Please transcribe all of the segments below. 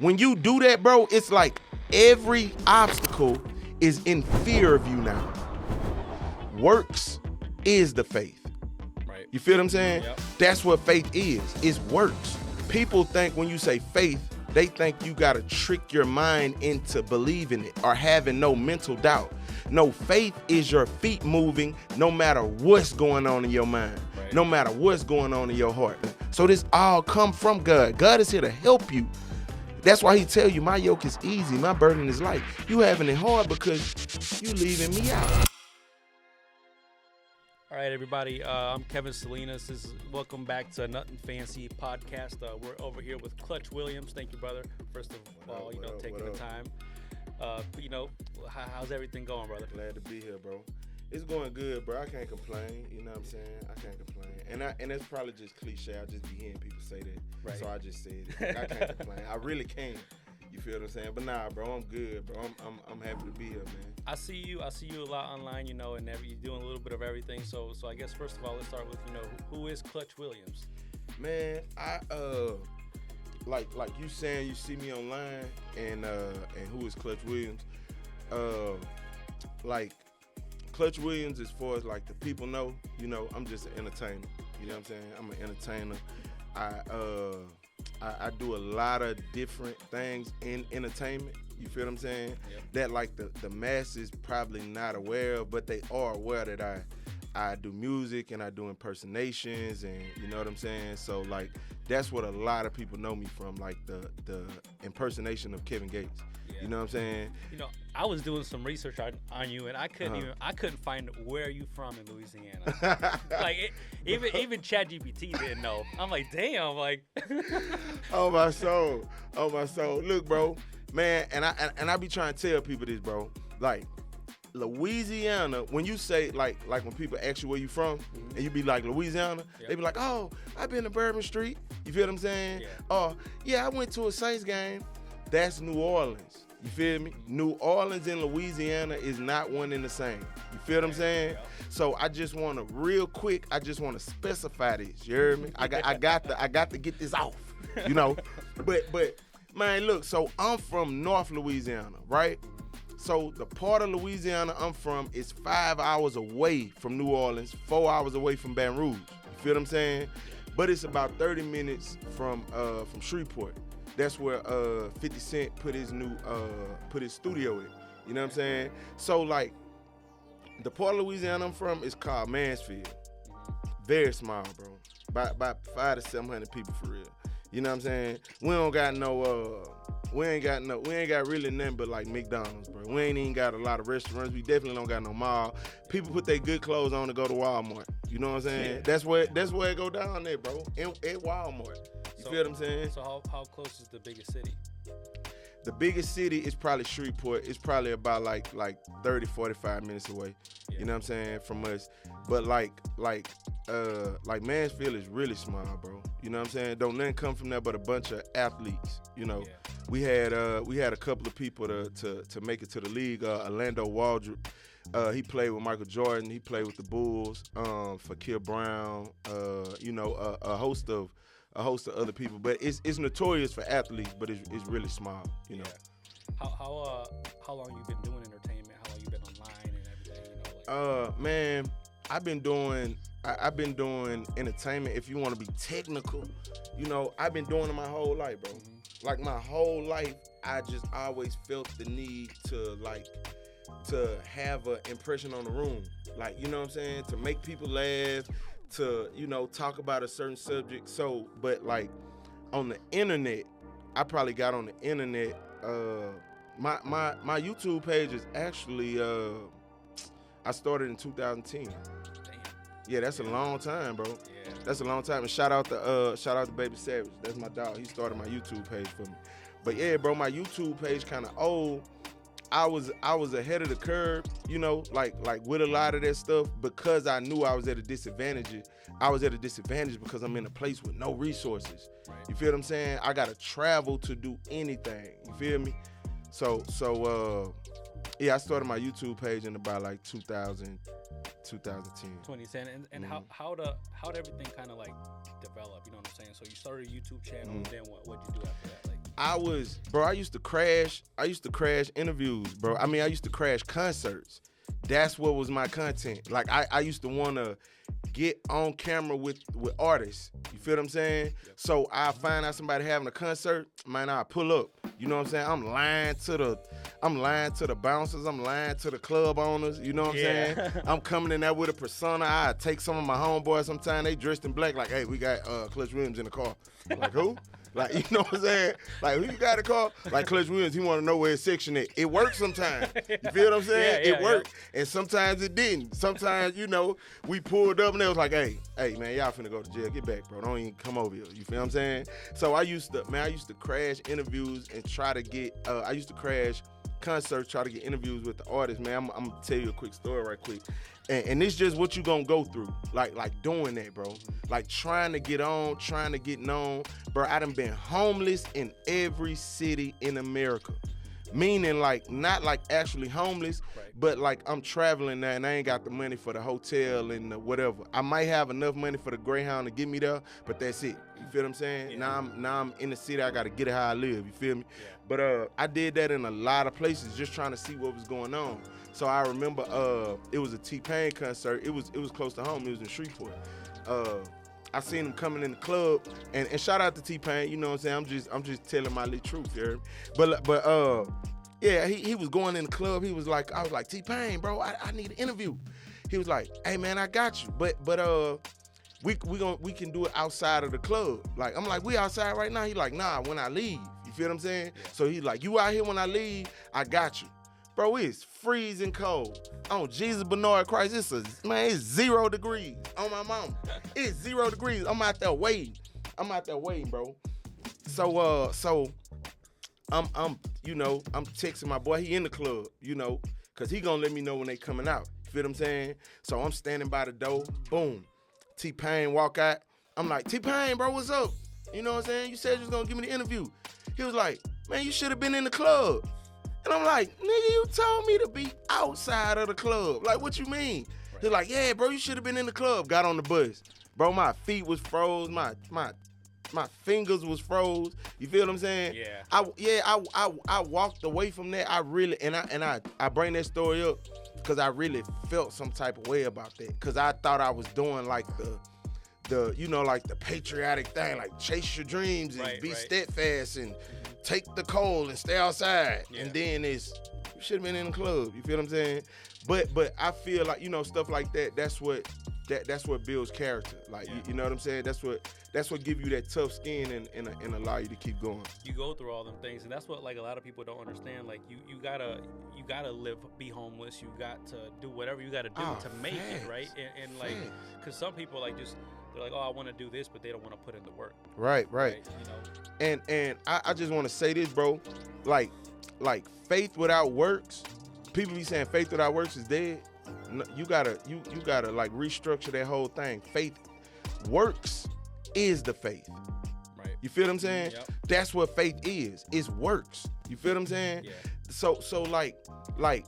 When you do that, bro, it's like every obstacle is in fear of you now. Works is the faith. Right. You feel what I'm saying? Yep. That's what faith is. It's works. People think when you say faith, they think you got to trick your mind into believing it or having no mental doubt. No, faith is your feet moving no matter what's going on in your mind, Right. no matter what's going on in your heart. So this all come from God. God is here to help you. That's why he tell you, my yoke is easy, my burden is light. You having it hard because you leaving me out. All right, everybody. I'm Kevin Salinas. Welcome back to Nothing Fancy podcast. We're over here with Clutch Williams. Thank you, brother. First of all, taking the time. How's everything going, brother? Glad to be here, bro. It's going good, bro. I can't complain. You know what I'm saying? I can't complain. And that's probably just cliche. I just be hearing people say that. Right. So I just said it. I can't complain. I really can't. You feel what I'm saying? But nah, bro, I'm good, bro. I'm happy to be here, man. I see you a lot online, and you're doing a little bit of everything. So I guess first of all, let's start with, who is Clutch Williams? Man, I like you saying you see me online and who is Clutch Williams? Like Clutch Williams, as far as like the people know, I'm just an entertainer. You know what I'm saying? I'm an entertainer. I do a lot of different things in entertainment. You feel what I'm saying? Yep. That like the masses probably not aware of, but they are aware that I do music and I do impersonations, and you know what I'm saying? So like that's what a lot of people know me from, like the impersonation of Kevin Gates. Yeah. You know what I'm saying? I was doing some research on you, and I couldn't find where you from in Louisiana. Even ChatGPT didn't know. I'm like, damn, like. Oh my soul. Look, bro, man, and I be trying to tell people this, bro. Like Louisiana, when you say like when people ask you where you from, mm-hmm. and you be like Louisiana, yep. They be like, oh, I've been to Bourbon Street. You feel what I'm saying? Yeah. Oh, yeah, I went to a Saints game. That's New Orleans. You feel me? New Orleans and Louisiana is not one and the same. You feel what I'm saying? Yeah. So I just want to real quick. I just want to specify this. You heard me? I got to get this off. But man, look. So I'm from North Louisiana, right? So the part of Louisiana I'm from is 5 hours away from New Orleans, 4 hours away from Baton Rouge. You feel what I'm saying? But it's about 30 minutes from Shreveport. That's where 50 Cent put his studio in. You know what I'm saying? So like the part of Louisiana I'm from is called Mansfield. Very small, bro. About 500 to 700 people for real. You know what I'm saying? We ain't got really nothing but like McDonald's, bro. We ain't even got a lot of restaurants. We definitely don't got no mall. People put their good clothes on to go to Walmart. You know what I'm saying? Yeah. That's where it go down there, bro. At Walmart. You feel what I'm saying? So how close is the biggest city? The biggest city is probably Shreveport. It's probably about like 30, 45 minutes away. Yeah. You know what I'm saying? From us. But like Mansfield is really small, bro. You know what I'm saying? Don't nothing come from there but a bunch of athletes. Yeah. We had a couple of people to make it to the league. Orlando Waldrop, he played with Michael Jordan. He played with the Bulls. Fakir Brown. A host of other people. But it's notorious for athletes, but it's really small. You know. How long you been doing entertainment? How long you been online and everything? Man, I've been doing entertainment. If you want to be technical, I've been doing it my whole life, bro. Mm-hmm. Like my whole life, I just always felt the need to have an impression on the room. Like, you know what I'm saying? To make people laugh, to, talk about a certain subject. So, but like on the internet, I probably got on the internet. My YouTube page is actually, I started in 2010. Damn. Yeah, that's a long time, bro. Yeah. That's a long time. And shout out to Baby Savage. That's my dog. He started my YouTube page for me. But yeah, bro, my YouTube page kind of old. I was ahead of the curve, like with a lot of that stuff, because I knew I was at a disadvantage. I was at a disadvantage because I'm in a place with no resources. Right. You feel what I'm saying? I gotta travel to do anything. You feel me? So yeah, I started my YouTube page in about like 2010. 2010. And mm-hmm. how'd everything kind of like develop? You know what I'm saying? So you started a YouTube channel. Mm-hmm. Then what'd you do after that? Like I used to crash interviews, bro. I mean, I used to crash concerts. That's what was my content. Like I used to want to get on camera with artists. You feel what I'm saying? So I find out somebody having a concert, man, I pull up. You know what I'm saying? I'm lying to the bouncers, I'm lying to the club owners, you know what I'm saying? I'm coming in there with a persona. I take some of my homeboys sometimes, they dressed in black, like, hey, we got Clutch Williams in the car. Like, who? Like, you know what I'm saying? Like, who you got to call? Like, Clutch Williams, he want to know where his section is. It works sometimes. You feel what I'm saying? It worked. And sometimes it didn't. Sometimes, you know, we pulled up and they was like, hey, man, y'all finna go to jail. Get back, bro. Don't even come over here. You feel what I'm saying? So I used to crash interviews and try to get, I used to crash concerts, try to get interviews with the artists, man. I'm going to tell you a quick story right quick. And it's just what you gonna go through, like doing that, bro. Like trying to get on, trying to get known. Bro, I done been homeless in every city in America. Meaning like, not like actually homeless, but like I'm traveling there and I ain't got the money for the hotel and the whatever. I might have enough money for the Greyhound to get me there, but that's it. You feel what I'm saying? Yeah. Now I'm in the city, I gotta get it how I live, you feel me? Yeah. But I did that in a lot of places just trying to see what was going on. So I remember it was a T-Pain concert. It was close to home. It was in Shreveport. I seen him coming in the club, and shout out to T-Pain. You know what I'm saying? I'm just telling my little truth here. But yeah, he was going in the club. He was like, I was like, T-Pain, bro, I need an interview. He was like, hey man, I got you. But we can do it outside of the club. Like I'm like, we outside right now. He like, nah, when I leave. You feel what I'm saying? So he's like, you out here when I leave? I got you. Bro, it's freezing cold. On Jesus Bernard Christ, it's 0 degrees on my mama. It's 0 degrees. I'm out there waiting, bro. So I'm texting my boy. He in the club, you know, cause he gonna let me know when they coming out. You feel what I'm saying? So I'm standing by the door. Boom, T-Pain walk out. I'm like, T-Pain, bro, what's up? You know what I'm saying? You said you was gonna give me the interview. He was like, man, you should have been in the club. And I'm like, nigga, you told me to be outside of the club. Like, what you mean? Right. He's like, yeah, bro, you should have been in the club. Got on the bus. Bro, my feet was froze. My fingers was froze. You feel what I'm saying? Yeah. I walked away from that. I really, and I bring that story up because I really felt some type of way about that. Because I thought I was doing like the you know, like the patriotic thing, like chase your dreams and be steadfast and take the cold and stay outside. Yeah. And then you should have been in the club. You feel what I'm saying? But I feel like, you know, stuff like that, that's what builds character. Like, you know what I'm saying? That's what give you that tough skin and allow you to keep going. You go through all them things, and that's what like a lot of people don't understand. Like you gotta live, be homeless. You got to do whatever you gotta do to make it, right? And like, cause some people like just, they're like, oh, I want to do this, but they don't want to put in the work. Right. You know. And I just want to say this, bro. Like faith without works. People be saying faith without works is dead. No, you gotta like restructure that whole thing. Faith works is the faith. Right. You feel what I'm saying? Yep. That's what faith is. It's works. You feel what I'm saying? Yeah. So like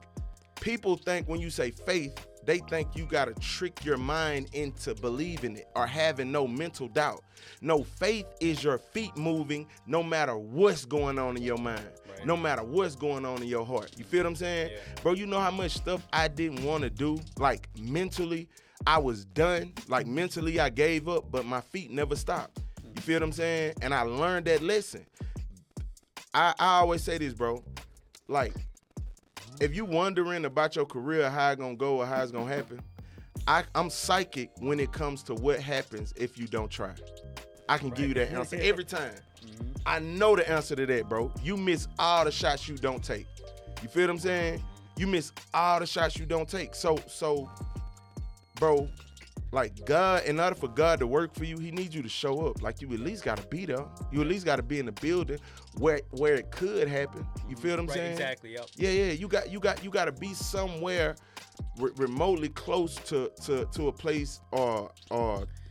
people think when you say faith, they think you gotta trick your mind into believing it or having no mental doubt. No, faith is your feet moving no matter what's going on in your mind, no matter what's going on in your heart. You feel what I'm saying? Yeah. Bro, you know how much stuff I didn't want to do? Like mentally, I was done. Like mentally, I gave up, but my feet never stopped. You feel what I'm saying? And I learned that lesson. I always say this, bro. Like, if you wondering about your career, how it's gonna go or how it's gonna happen, I'm psychic when it comes to what happens if you don't try. I can give you that answer every time. Mm-hmm. I know the answer to that, bro. You miss all the shots you don't take. You feel what I'm saying? You miss all the shots you don't take. So, bro, like God, in order for God to work for you, he needs you to show up. Like you at least gotta be there. You at least gotta be in the building where it could happen. You feel what I'm saying? Exactly. Yep. Yeah. You gotta be somewhere remotely close to a place or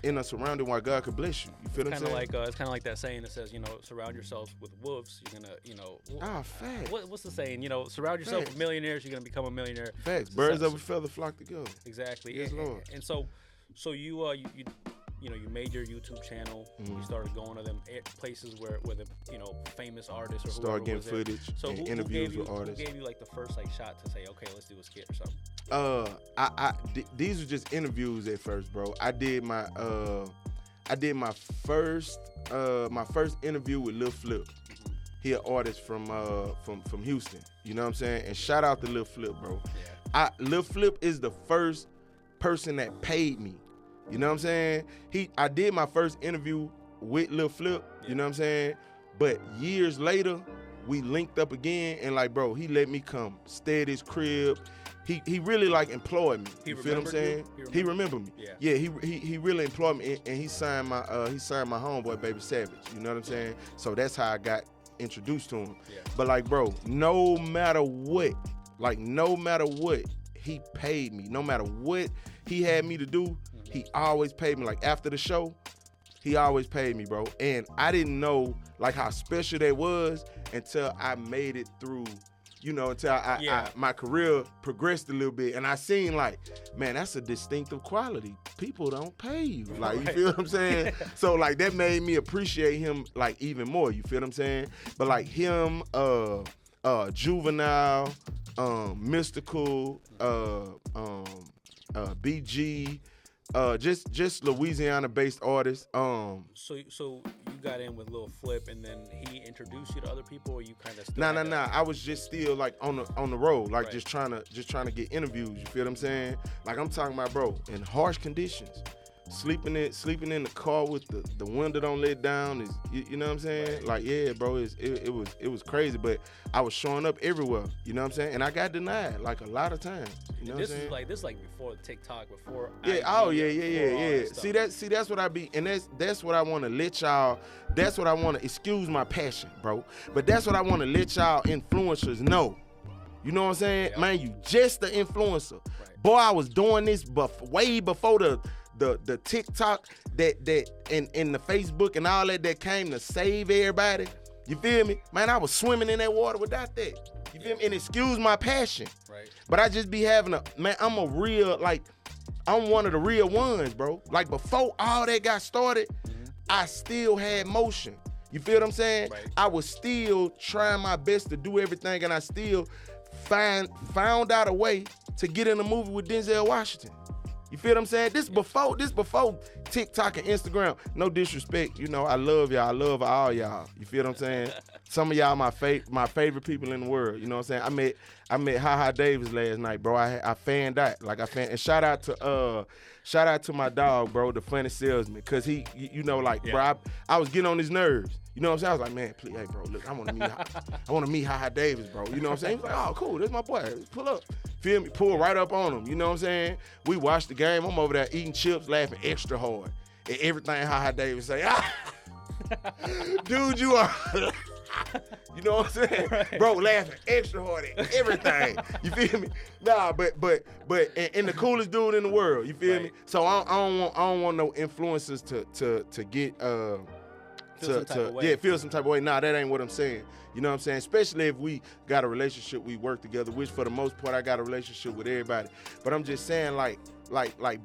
in a surrounding where God could bless you. You feel what I'm saying? It's kind of like that saying that says, you know, surround yourself with wolves. You're gonna, you know. Facts. What's the saying? You know, surround yourself with millionaires. You're gonna become a millionaire. Facts. Birds of a feather flock together. Exactly. Yes, Lord. And so you you made your YouTube channel. You started going to them places where the famous artists or start getting was there. footage So and who interviews with artists. Who gave you like the first like shot to say, okay, let's do a skit or something? These were just interviews at first, bro. I did my first interview with Lil Flip. He an artist from Houston. You know what I'm saying? And shout out to Lil Flip, bro. Yeah. Lil Flip is the first person that paid me. You know what I'm saying? I did my first interview with Lil Flip. You know what I'm saying? But years later, we linked up again, and like, bro, he let me come stay at his crib. He really like employed me. You feel what I'm saying? He remembered me. Yeah, he really employed me, and he signed my homeboy Baby Savage. You know what I'm saying? So that's how I got introduced to him. Yeah. But like, bro, no matter what, he paid me. No matter what he had me to do, he always paid me. Like after the show, he always paid me, bro. And I didn't know like how special that was until I made it through, until my career progressed a little bit. And I seen like, man, that's a distinctive quality. People don't pay you. Like, you feel what I'm saying? So like that made me appreciate him like even more. You feel what I'm saying? But like him, Juvenile, Mystical, BG, just Louisiana-based artists. So you got in with Lil Flip, and then he introduced you to other people, or you kind of Nah. I was just still like on the road, like just trying to get interviews. You feel what I'm saying? Like I'm talking about, bro, in harsh conditions. Sleeping in the car with the window don't let down is you know what I'm saying? Right. Like, yeah, bro, it was crazy, but I was showing up everywhere, you know what I'm saying? And I got denied like a lot of times. You know what I'm saying? This is like before TikTok, before yeah, IG, oh yeah. See that's what I be, and that's what I want to let y'all. That's what I want to, excuse my passion, bro, but that's what I want to let y'all influencers know. You know what I'm saying? Yeah. Man, you just the influencer. Right. Boy, I was doing this way before the TikTok that and the Facebook and all that came to save everybody. You feel me? Man, I was swimming in that water without that. You feel me? And excuse my passion. Right. But I just be having I'm one of the real ones, bro. Like before all that got started, I still had motion. You feel what I'm saying? Right. I was still trying my best to do everything, and I still found out a way to get in a movie with Denzel Washington. You feel what I'm saying? This before TikTok and Instagram. No disrespect, I love y'all. I love all y'all. You feel what I'm saying? Some of y'all my favorite people in the world. You know what I'm saying? I met HaHa Davis last night, bro. I fanned out. And shout out to my dog, bro, the funny salesman, cause he, bro, I was getting on his nerves. You know what I'm saying? I was like, man, please, hey, bro, look, I want to meet HaHa Davis, bro. You know what I'm saying? He was like, oh, cool, that's my boy. Let's pull up. Feel me? Pull right up on him. You know what I'm saying? We watched the game. I'm over there eating chips, laughing extra hard at everything HaHa Davis say. Dude, you are. You know what I'm saying? Right. Bro, laughing extra hard at everything. You feel me? Nah, but and the coolest dude in the world. You feel me? So I don't want no influencers to get feel some type of way. Nah, that ain't what I'm saying. You know what I'm saying? Especially if we got a relationship, we work together, which for the most part I got a relationship with everybody. But I'm just saying, like,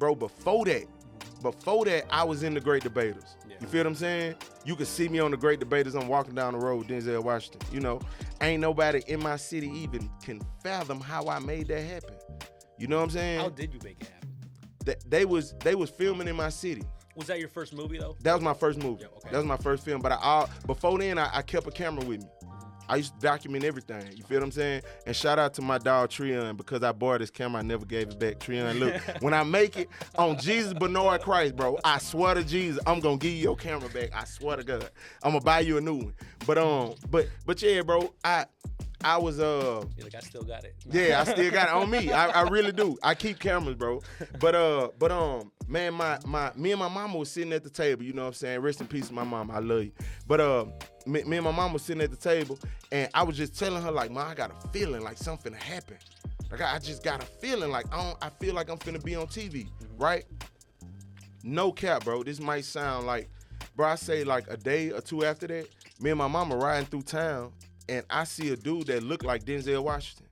bro, before that, I was in the Great Debaters. Yeah. You feel what I'm saying? You could see me on the Great Debaters. I'm walking down the road with Denzel Washington. Ain't nobody in my city even can fathom how I made that happen. You know what I'm saying? How did you make it happen? They was filming in my city. Was that your first movie though? That was my first movie. Yeah, okay. That was my first film. But before then, I kept a camera with me. I used to document everything. You feel what I'm saying? And shout out to my dog Treon, because I borrowed his camera, I never gave it back. Treon, look, when I make it on Jesus Benoit Christ, bro, I swear to Jesus, I'm gonna give you your camera back. I swear to God, I'm gonna buy you a new one. But yeah, bro, I was You're like, I still got it. Yeah, I still got it on me. I really do. I keep cameras, bro. But man, me and my mama was sitting at the table. You know what I'm saying? Rest in peace, my mama. I love you. But me and my mama was sitting at the table, and I was just telling her like, "Ma, I got a feeling like something to happen. Like I just got a feeling like I feel like I'm finna be on TV, right?" No cap, bro. This might sound like, bro, I say like a day or two after that, me and my mama riding through town, and I see a dude that looked like Denzel Washington.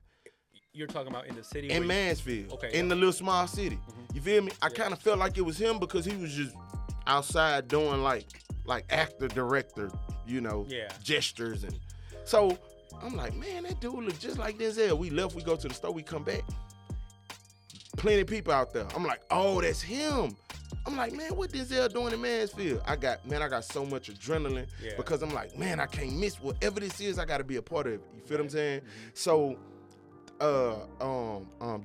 You're talking about in the city? In Mansfield. Okay. In the little small city. You feel me? I kind of felt like it was him because he was just outside doing like actor, director, gestures. And so I'm like, man, that dude look just like Denzel. We left, we go to the store, we come back. Plenty of people out there. I'm like, oh, that's him. I'm like, man, what Denzel doing in Mansfield? I got so much adrenaline because I'm like, man, I can't miss whatever this is. I got to be a part of it. You feel what I'm saying? So,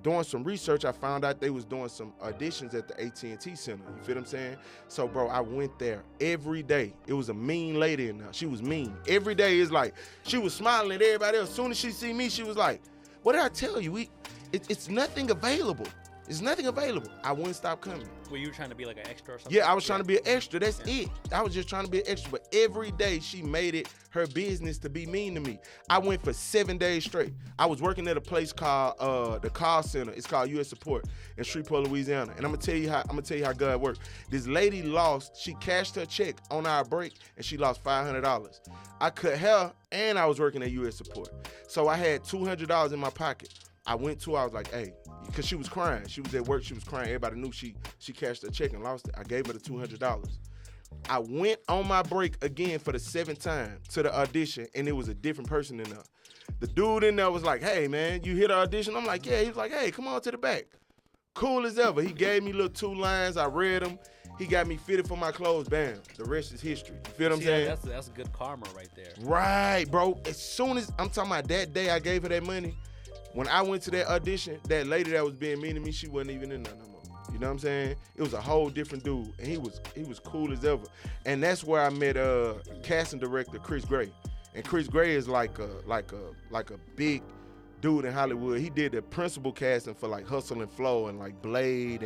doing some research, I found out they was doing some auditions at the AT&T Center. You feel what I'm saying? So, bro, I went there every day. It was a mean lady in there. She was mean. Every day is like, she was smiling at everybody else. As soon as she see me, she was like, what did I tell you? It's nothing available. It's nothing available. I wouldn't stop coming. Were you trying to be like an extra or something? Yeah, I was trying to be an extra. That's it. I was just trying to be an extra. But every day she made it her business to be mean to me. I went for 7 days straight. I was working at a place called the call center. It's called U.S. Support in Shreveport, Louisiana. And I'm gonna tell you how God worked. This lady she cashed her check on our break and she lost $500. I cut hair and I was working at U.S. Support. So I had $200 in my pocket. I went to her, I was like, hey, because she was crying. She was at work, she was crying. Everybody knew she cashed her check and lost it. I gave her the $200. I went on my break again for the 7th time to the audition, and it was a different person in there. The dude in there was like, hey, man, you hear the audition? I'm like, yeah. He was like, hey, come on to the back. Cool as ever. He gave me little 2 lines. I read them. He got me fitted for my clothes. Bam. The rest is history. You feel what I'm saying? That's good karma right there. Right, bro. As soon as, I'm talking about that day I gave her that money, when I went to that audition, that lady that was being mean to me, she wasn't even in there no more. You know what I'm saying? It was a whole different dude, and he was cool as ever. And that's where I met casting director Chris Gray. And Chris Gray is like a big dude in Hollywood. He did the principal casting for like Hustle and Flow and like Blade,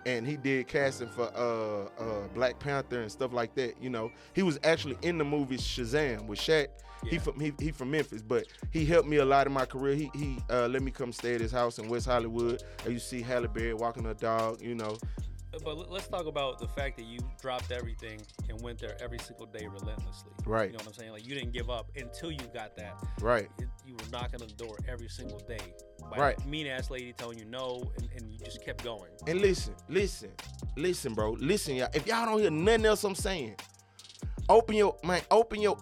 and he did casting for Black Panther and stuff like that. You know, he was actually in the movie Shazam with Shaq. Yeah. He from Memphis, but he helped me a lot in my career. He let me come stay at his house in West Hollywood. I used to see Halle Berry walking her dog, you know. But let's talk about the fact that you dropped everything and went there every single day relentlessly. Right. You know what I'm saying? Like, you didn't give up until you got that. Right. You were knocking on the door every single day. By right. a mean-ass lady telling you no, and you just kept going. And listen, bro. Listen, y'all. If y'all don't hear nothing else I'm saying, open your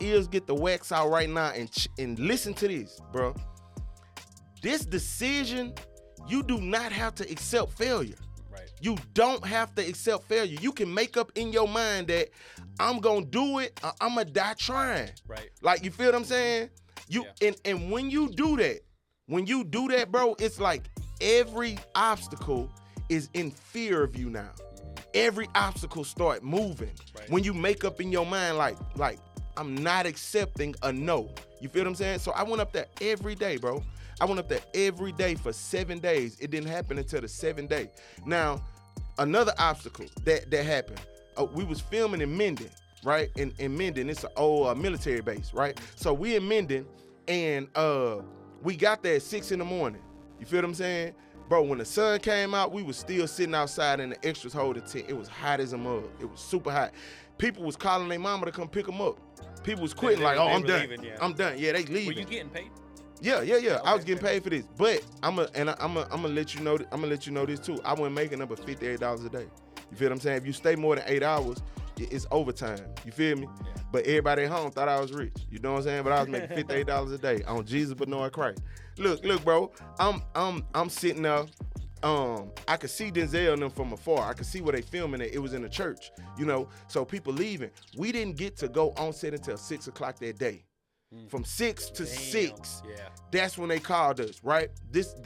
ears, get the wax out right now, and listen to this, bro. This decision, you do not have to accept failure. Right. You don't have to accept failure. You can make up in your mind that I'm gonna do it, or I'm gonna die trying. Right. Like, you feel what I'm saying? And when you do that, bro, it's like every obstacle is in fear of you now. Every obstacle start moving. Right. When you make up in your mind, like I'm not accepting a no. You feel what I'm saying? So I went up there every day, bro. I went up there every day for 7 days. It didn't happen until the 7th day. Now, another obstacle that happened, we was filming in Minden, right? In Minden, it's an old military base, right? So we in Minden, and we got there at 6 in the morning. You feel what I'm saying? Bro, when the sun came out, we was still sitting outside in the extras holding tent. It was hot as a mug. It was super hot. People was calling their mama to come pick them up. People was quitting I'm done. Leaving, yeah. I'm done. Yeah, they leaving. Were you getting paid? Yeah. Okay, I was getting paid for this, but I'm gonna let you know. I'm gonna let you know this too. I wasn't making up but $58 a day. You feel what I'm saying? If you stay more than 8 hours, it's overtime. You feel me? Yeah. But everybody at home thought I was rich. You know what I'm saying? But I was making $58 a day on Jesus but no Christ. Look, bro. I'm sitting there. I could see Denzel and them from afar. I could see where they filming it. It was in a church, you know. So people leaving. We didn't get to go on set until 6 o'clock that day. From 6 to 6, yeah. That's when they called us, right?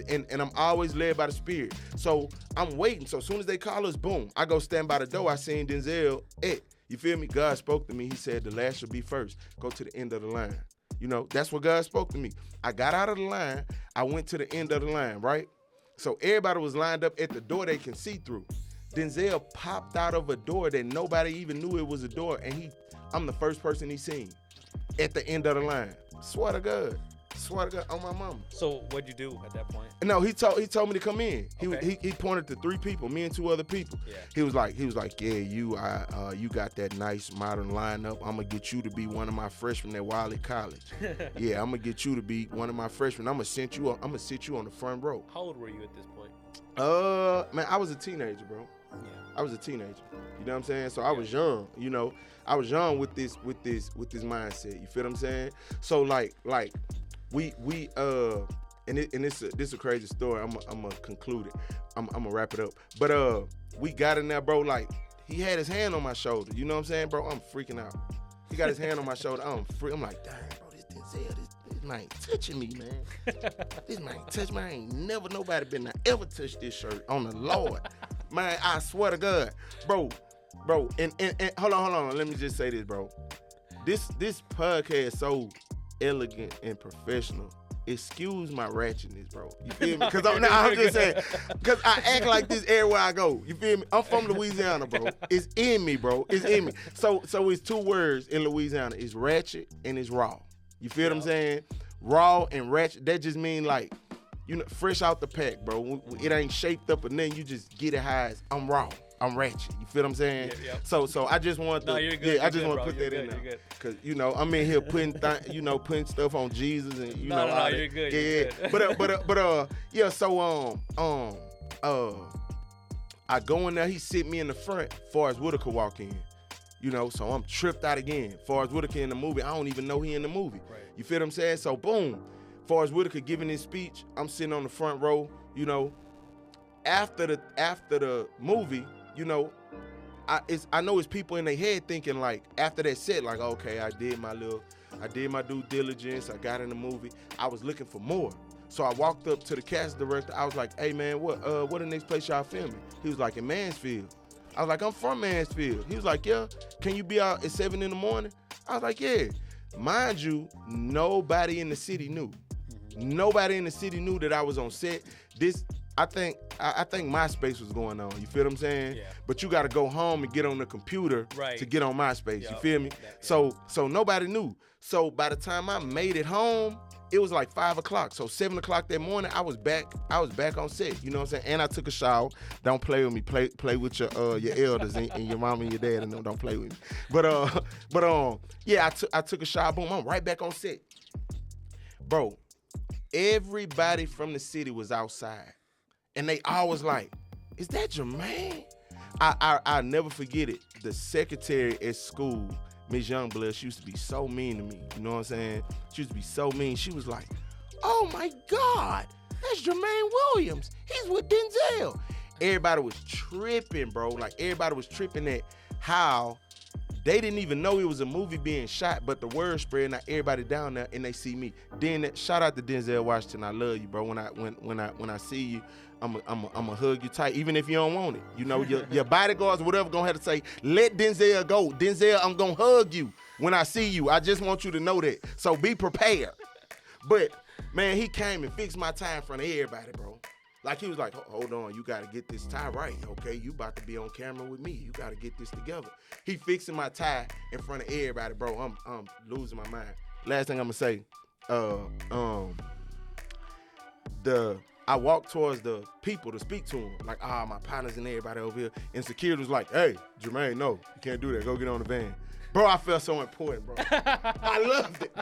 And I'm always led by the Spirit. So I'm waiting. So as soon as they call us, boom, I go stand by the door. I seen Denzel. You feel me? God spoke to me. He said, the last shall be first. Go to the end of the line. You know, that's what God spoke to me. I got out of the line. I went to the end of the line, right? So everybody was lined up at the door they can see through. Denzel popped out of a door that nobody even knew it was a door, and I'm the first person he seen at the end of the line. Swear to God, on my mama. So what'd you do at that point? No, he told me to come in. Okay. He pointed to 3 people, me and 2 other people. Yeah. He was like, yeah, you got that nice modern lineup. I'm gonna get you to be one of my freshmen at Wiley College. Yeah, I'm gonna get you to be one of my freshmen. I'm gonna sit you on the front row. How old were you at this point? Man, I was a teenager, bro. I was a teenager. You know what I'm saying? So I was young. You know, I was young with this mindset. You feel what I'm saying? So like we and this a crazy story. I'm gonna conclude it. I'm gonna wrap it up. But we got in there, bro. Like he had his hand on my shoulder. You know what I'm saying, bro? I'm freaking out. He got his hand on my shoulder. I'm like, dang, bro, this Denzel, this man ain't touching me, man. This man ain't touch me. I ain't never nobody been ever touched this shirt on the Lord. Man, I swear to God, bro, and hold on. Let me just say this, bro. This podcast is so elegant and professional. Excuse my ratchetness, bro. You feel me? Because I'm just saying, because I act like this everywhere I go. You feel me? I'm from Louisiana, bro. It's in me, bro. It's in me. So it's two words in Louisiana. It's ratchet and it's raw. You feel what I'm saying? Raw and ratchet. That just mean like, you know, fresh out the pack, bro. It ain't shaped up and then you just get it high as I'm raw. I'm ratchet. You feel what I'm saying? Yep. So I just want to, I just want to put that in there, cause you know I'm in here putting putting stuff on Jesus and you know. No, you're good. Yeah, you're good. but yeah. So I go in there. He sit me in the front. Forrest Whitaker walk in. You know, so I'm tripped out again. Forrest Whitaker in the movie. I don't even know he in the movie. Right. You feel what I'm saying? So boom, Forrest Whitaker giving his speech. I'm sitting on the front row. You know, after the movie. You know, I know it's people in their head thinking like after that set, like, okay, I did my due diligence, I got in the movie. I was looking for more. So I walked up to the cast director. I was like, hey man, what the next place y'all filming? He was like, in Mansfield. I was like, I'm from Mansfield. He was like, yeah, can you be out at 7 in the morning? I was like, yeah. Mind you, nobody in the city knew. Nobody in the city knew that I was on set. I think MySpace was going on. You feel what I'm saying? Yeah. But you got to go home and get on the computer to get on MySpace. You feel me? So nobody knew. So by the time I made it home, it was like 5 o'clock. So 7 o'clock that morning, I was back on set. You know what I'm saying? And I took a shower. Don't play with me. Play with your elders and your mom and your dad, and don't play with me. But yeah, I took a shower. Boom, I'm right back on set, bro. Everybody from the city was outside. And they always like, is that Jermaine? I'll never forget it. The secretary at school, Miss Youngblood, she used to be so mean to me. You know what I'm saying? She used to be so mean. She was like, oh my God, that's Jermaine Williams. He's with Denzel. Everybody was tripping, bro. Like everybody was tripping at how they didn't even know it was a movie being shot, but the word spread. Now everybody down there and they see me. Then shout out to Denzel Washington. I love you, bro. When I see you, I'm a hug you tight, even if you don't want it. You know, your bodyguards, whatever, gonna have to say, let Denzel go. Denzel, I'm gonna hug you when I see you. I just want you to know that. So be prepared. But man, he came and fixed my tie in front of everybody, bro. Like he was like, hold on, you gotta get this tie right, okay? You about to be on camera with me. You gotta get this together. He fixing my tie in front of everybody, bro. I'm losing my mind. Last thing I'm gonna say, I walked towards the people to speak to them, like, my partners and everybody over here. And security was like, hey, Jermaine, no, you can't do that. Go get on the van. Bro, I felt so important, bro. I loved it.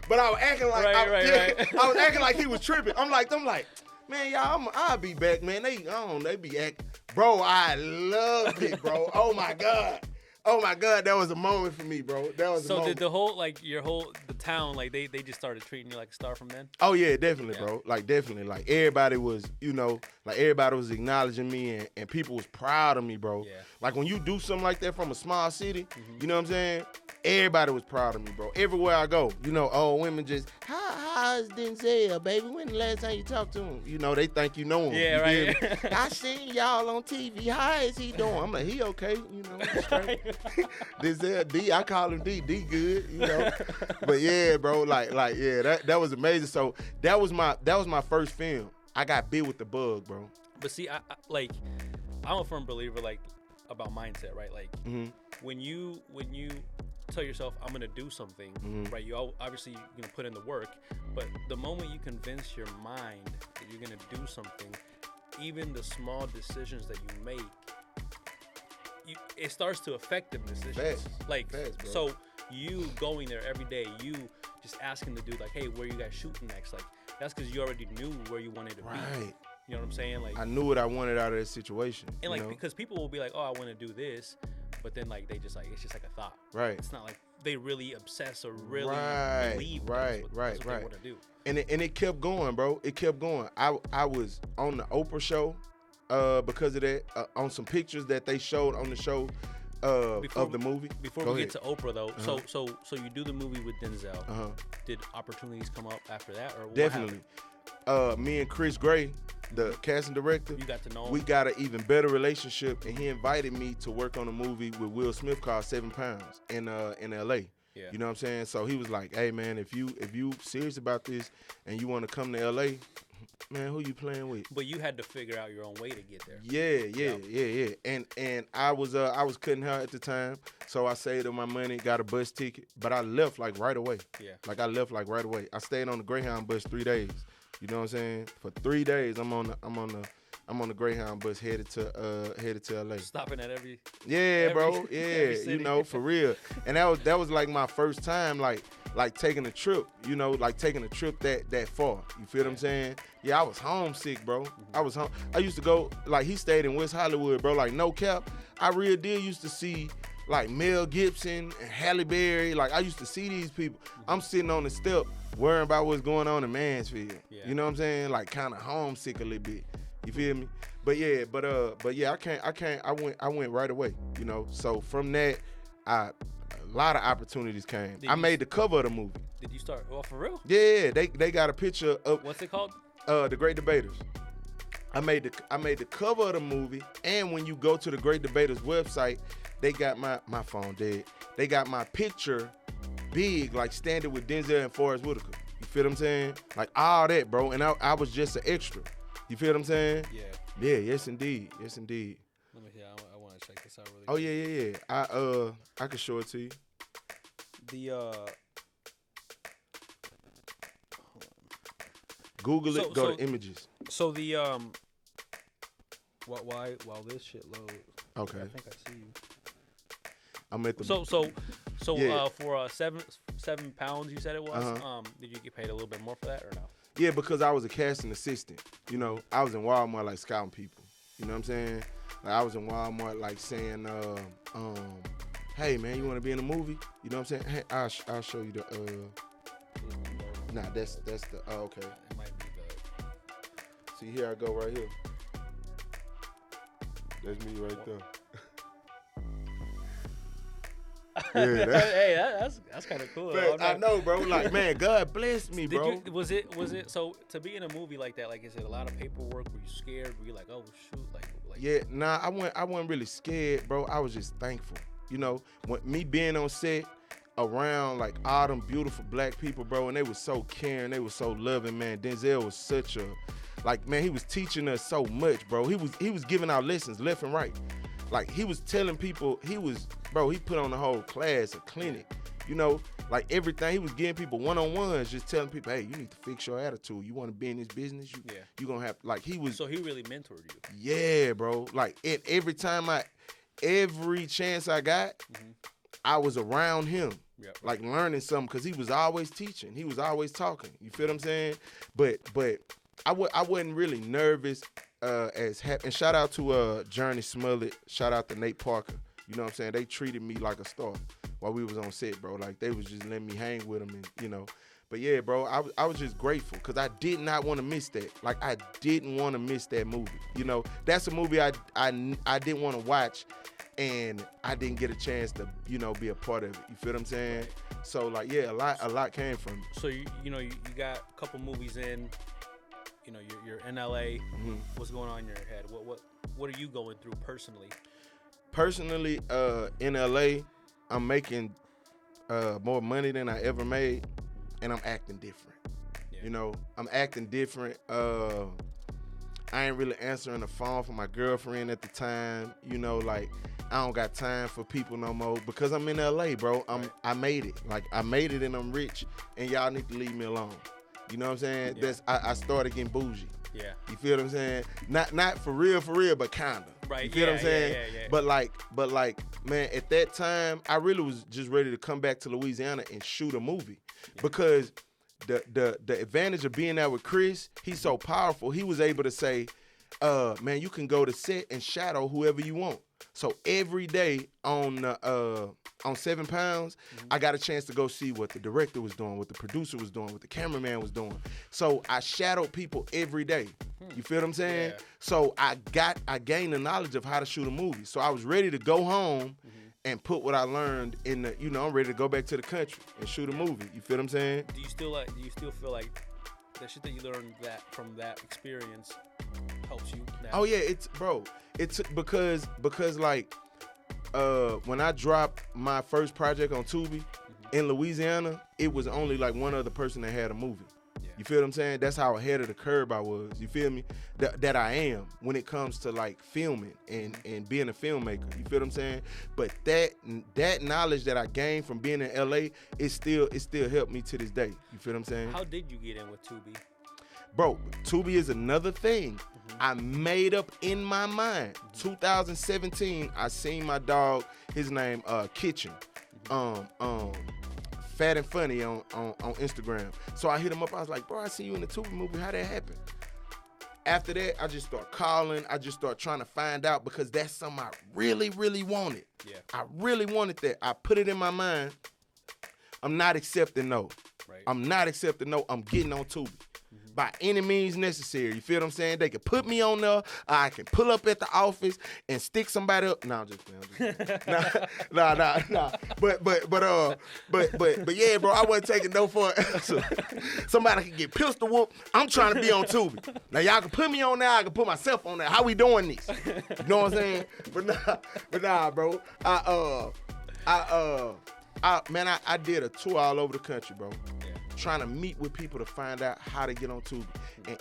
But I was acting like, I was acting like he was tripping. I'm like, man, y'all, I'll be back, man. They be acting. Bro, I loved it, bro. Oh my God, that was a moment for me, bro. That was a moment. So did the whole, like, the town, like, they just started treating you like a star from then? Oh yeah, definitely, bro. Like, definitely. Like, everybody was, you know, like, everybody was acknowledging me and people was proud of me, bro. Yeah. Like, when you do something like that from a small city, you know what I'm saying? Everybody was proud of me, bro. Everywhere I go, you know, old women just, how's Denzel, baby? When the last time you talked to him? You know, they think you know him. Yeah, right. I seen y'all on TV. How is he doing? I'm like, he okay, you know, straight. Denzel D, I call him D. D good, you know. But yeah, bro, like yeah, that was amazing. So that was my first film. I got bit with the bug, bro. But see, I'm a firm believer, like, about mindset, right? Like, when you tell yourself, I'm gonna do something, right? You obviously you're gonna put in the work, but the moment you convince your mind that you're gonna do something, even the small decisions that you make, it starts to affect them decisions. Fast, bro. So you going there every day, you just asking the dude, like, hey, where you guys shooting next? Like, that's because you already knew where you wanted to be. You know what I'm saying? Like I knew what I wanted out of that situation. And like, know? because people will be like, oh, I want to do this, but then like they just like it's just like a thought. Right. It's not like they really obsess or really believe that's what they want to do. And it kept going, bro. It kept going. I was on the Oprah show because of that, on some pictures that they showed on the show of the movie. Before we get to Oprah though, so you do the movie with Denzel. Did opportunities come up after that, or definitely? Me and Chris Gray, the casting director, you got to know him. We got an even better relationship, and he invited me to work on a movie with Will Smith called 7 Pounds in L.A. Yeah. You know what I'm saying? So he was like, "Hey man, if you serious about this and you want to come to L.A., man, who you playing with?" But you had to figure out your own way to get there. Yeah. And I was cutting hair at the time, so I saved up my money, got a bus ticket, but I left like right away. Yeah. Like I left like right away. I stayed on the Greyhound bus 3 days. You know what I'm saying? For 3 days, I'm on the Greyhound bus headed to LA. Stopping at every bro. Yeah, you know, for real. And that was like my first time like taking a trip, you know, like taking a trip that far. You feel what I'm saying? Yeah, I was homesick, bro. I was home. I used to go, like, he stayed in West Hollywood, bro. Like, no cap. I real deal used to see like Mel Gibson and Halle Berry. Like, I used to see these people. I'm sitting on the step worrying about what's going on in Mansfield. Yeah. You know what I'm saying? Like, kind of homesick a little bit. You feel me? But yeah, I went right away, you know. So from that, a lot of opportunities came. I made the cover of the movie. Did you start? Oh, for real? Yeah, they got a picture of what's it called? The Great Debaters. I made the cover of the movie, and when you go to the Great Debaters website, they got my phone dead. They got my picture big, like standing with Denzel and Forrest Whitaker. You feel what I'm saying? Like all that, bro. And I was just an extra. You feel what I'm saying? Yeah. Yeah, yes indeed. Yes indeed. Let me hear. I want to check this out really quick. Yeah. I can show it to you. Google it, go to images. So the while this shit loads. Okay. I think I see you. I'm at the for 7 pounds you said it was. Did you get paid a little bit more for that or no? Yeah, because I was a casting assistant. You know, I was in Walmart like scouting people. You know what I'm saying? Like I was in Walmart like saying, hey man, you want to be in a movie? You know what I'm saying? Hey, I'll show you the. Nah, that's the. Oh, okay. It might be the. See here, I go right here. That's me right there. Yeah, that's kind of cool. Man, I know, bro. Like, man, God bless me, bro. Was it so to be in a movie like that? Like, is it a lot of paperwork? Were you scared? Were you like, oh shoot, like? Yeah, nah, I wasn't really scared, bro. I was just thankful. You know, when me being on set around like all them beautiful black people, bro, and they were so caring, they were so loving, man. Denzel was such a, like, man, he was teaching us so much, bro. He was giving out lessons left and right. Like, he was telling people, he put on the whole class, a clinic, you know, like everything. He was giving people one-on-ones, just telling people, hey, you need to fix your attitude. You want to be in this business, you gonna have, like, he was. So he really mentored you. Yeah, bro. Like, every chance I got, I was around him, like learning something, because he was always teaching. He was always talking. You feel what I'm saying? But I wasn't really nervous. And shout out to Journey Smollett, shout out to Nate Parker. You know what I'm saying? They treated me like a star while we was on set, bro. Like, they was just letting me hang with them, and you know. But yeah, bro, I was just grateful because I did not want to miss that. Like, I didn't want to miss that movie. You know, that's a movie I didn't want to watch, and I didn't get a chance to, you know, be a part of it. You feel what I'm saying? So like, yeah, a lot came from it. So you got a couple movies in. You know, you're in LA. What's going on in your head? What are you going through personally? Personally, in LA, I'm making more money than I ever made, and I'm acting different. Yeah. You know, I'm acting different. I ain't really answering the phone for my girlfriend at the time. You know, like, I don't got time for people no more because I'm in LA, bro. I made it. Like, I made it, and I'm rich, and y'all need to leave me alone. You know what I'm saying? Yeah. I started getting bougie. Yeah. You feel what I'm saying? Not for real, but kinda. Right. You feel what I'm saying? Yeah. But like, man, at that time, I really was just ready to come back to Louisiana and shoot a movie. Yeah. Because the advantage of being there with Chris, he's so powerful. He was able to say, man, you can go to set and shadow whoever you want. So every day on 7 Pounds, I got a chance to go see what the director was doing, what the producer was doing, what the cameraman was doing. So I shadowed people every day. You feel what I'm saying? Yeah. So I gained the knowledge of how to shoot a movie. So I was ready to go home and put what I learned in the, I'm ready to go back to the country and shoot a movie. You feel what I'm saying? Do you still feel like the shit that you learned from that experience helps you now? Oh yeah, it's because like when I dropped my first project on Tubi in Louisiana, it was only like one other person that had a movie. Yeah. You feel what I'm saying? That's how ahead of the curve I was. You feel me? That I am when it comes to like filming and being a filmmaker. You feel what I'm saying? But that knowledge that I gained from being in LA, it still helped me to this day. You feel what I'm saying? How did you get in with Tubi? Bro, Tubi is another thing I made up in my mind. 2017, I seen my dog, his name Kitchen, Fat and Funny on Instagram. So I hit him up. I was like, bro, I see you in the Tubi movie. How that happen? After that, I just start calling. I just start trying to find out because that's something I really, really wanted. Yeah. I really wanted that. I put it in my mind. I'm not accepting no. Right. I'm not accepting no. I'm getting on Tubi. By any means necessary. You feel what I'm saying? They can put me on there. I can pull up at the office and stick somebody up. No, I'm just nah. But yeah, bro, I wasn't taking no for it. Somebody can get pistol whooped. I'm trying to be on Tubi. Now y'all can put me on there. I can put myself on there. How we doing this? You know what I'm saying? But nah, bro. I did a tour all over the country, bro. Trying to meet with people to find out how to get on Tubi. And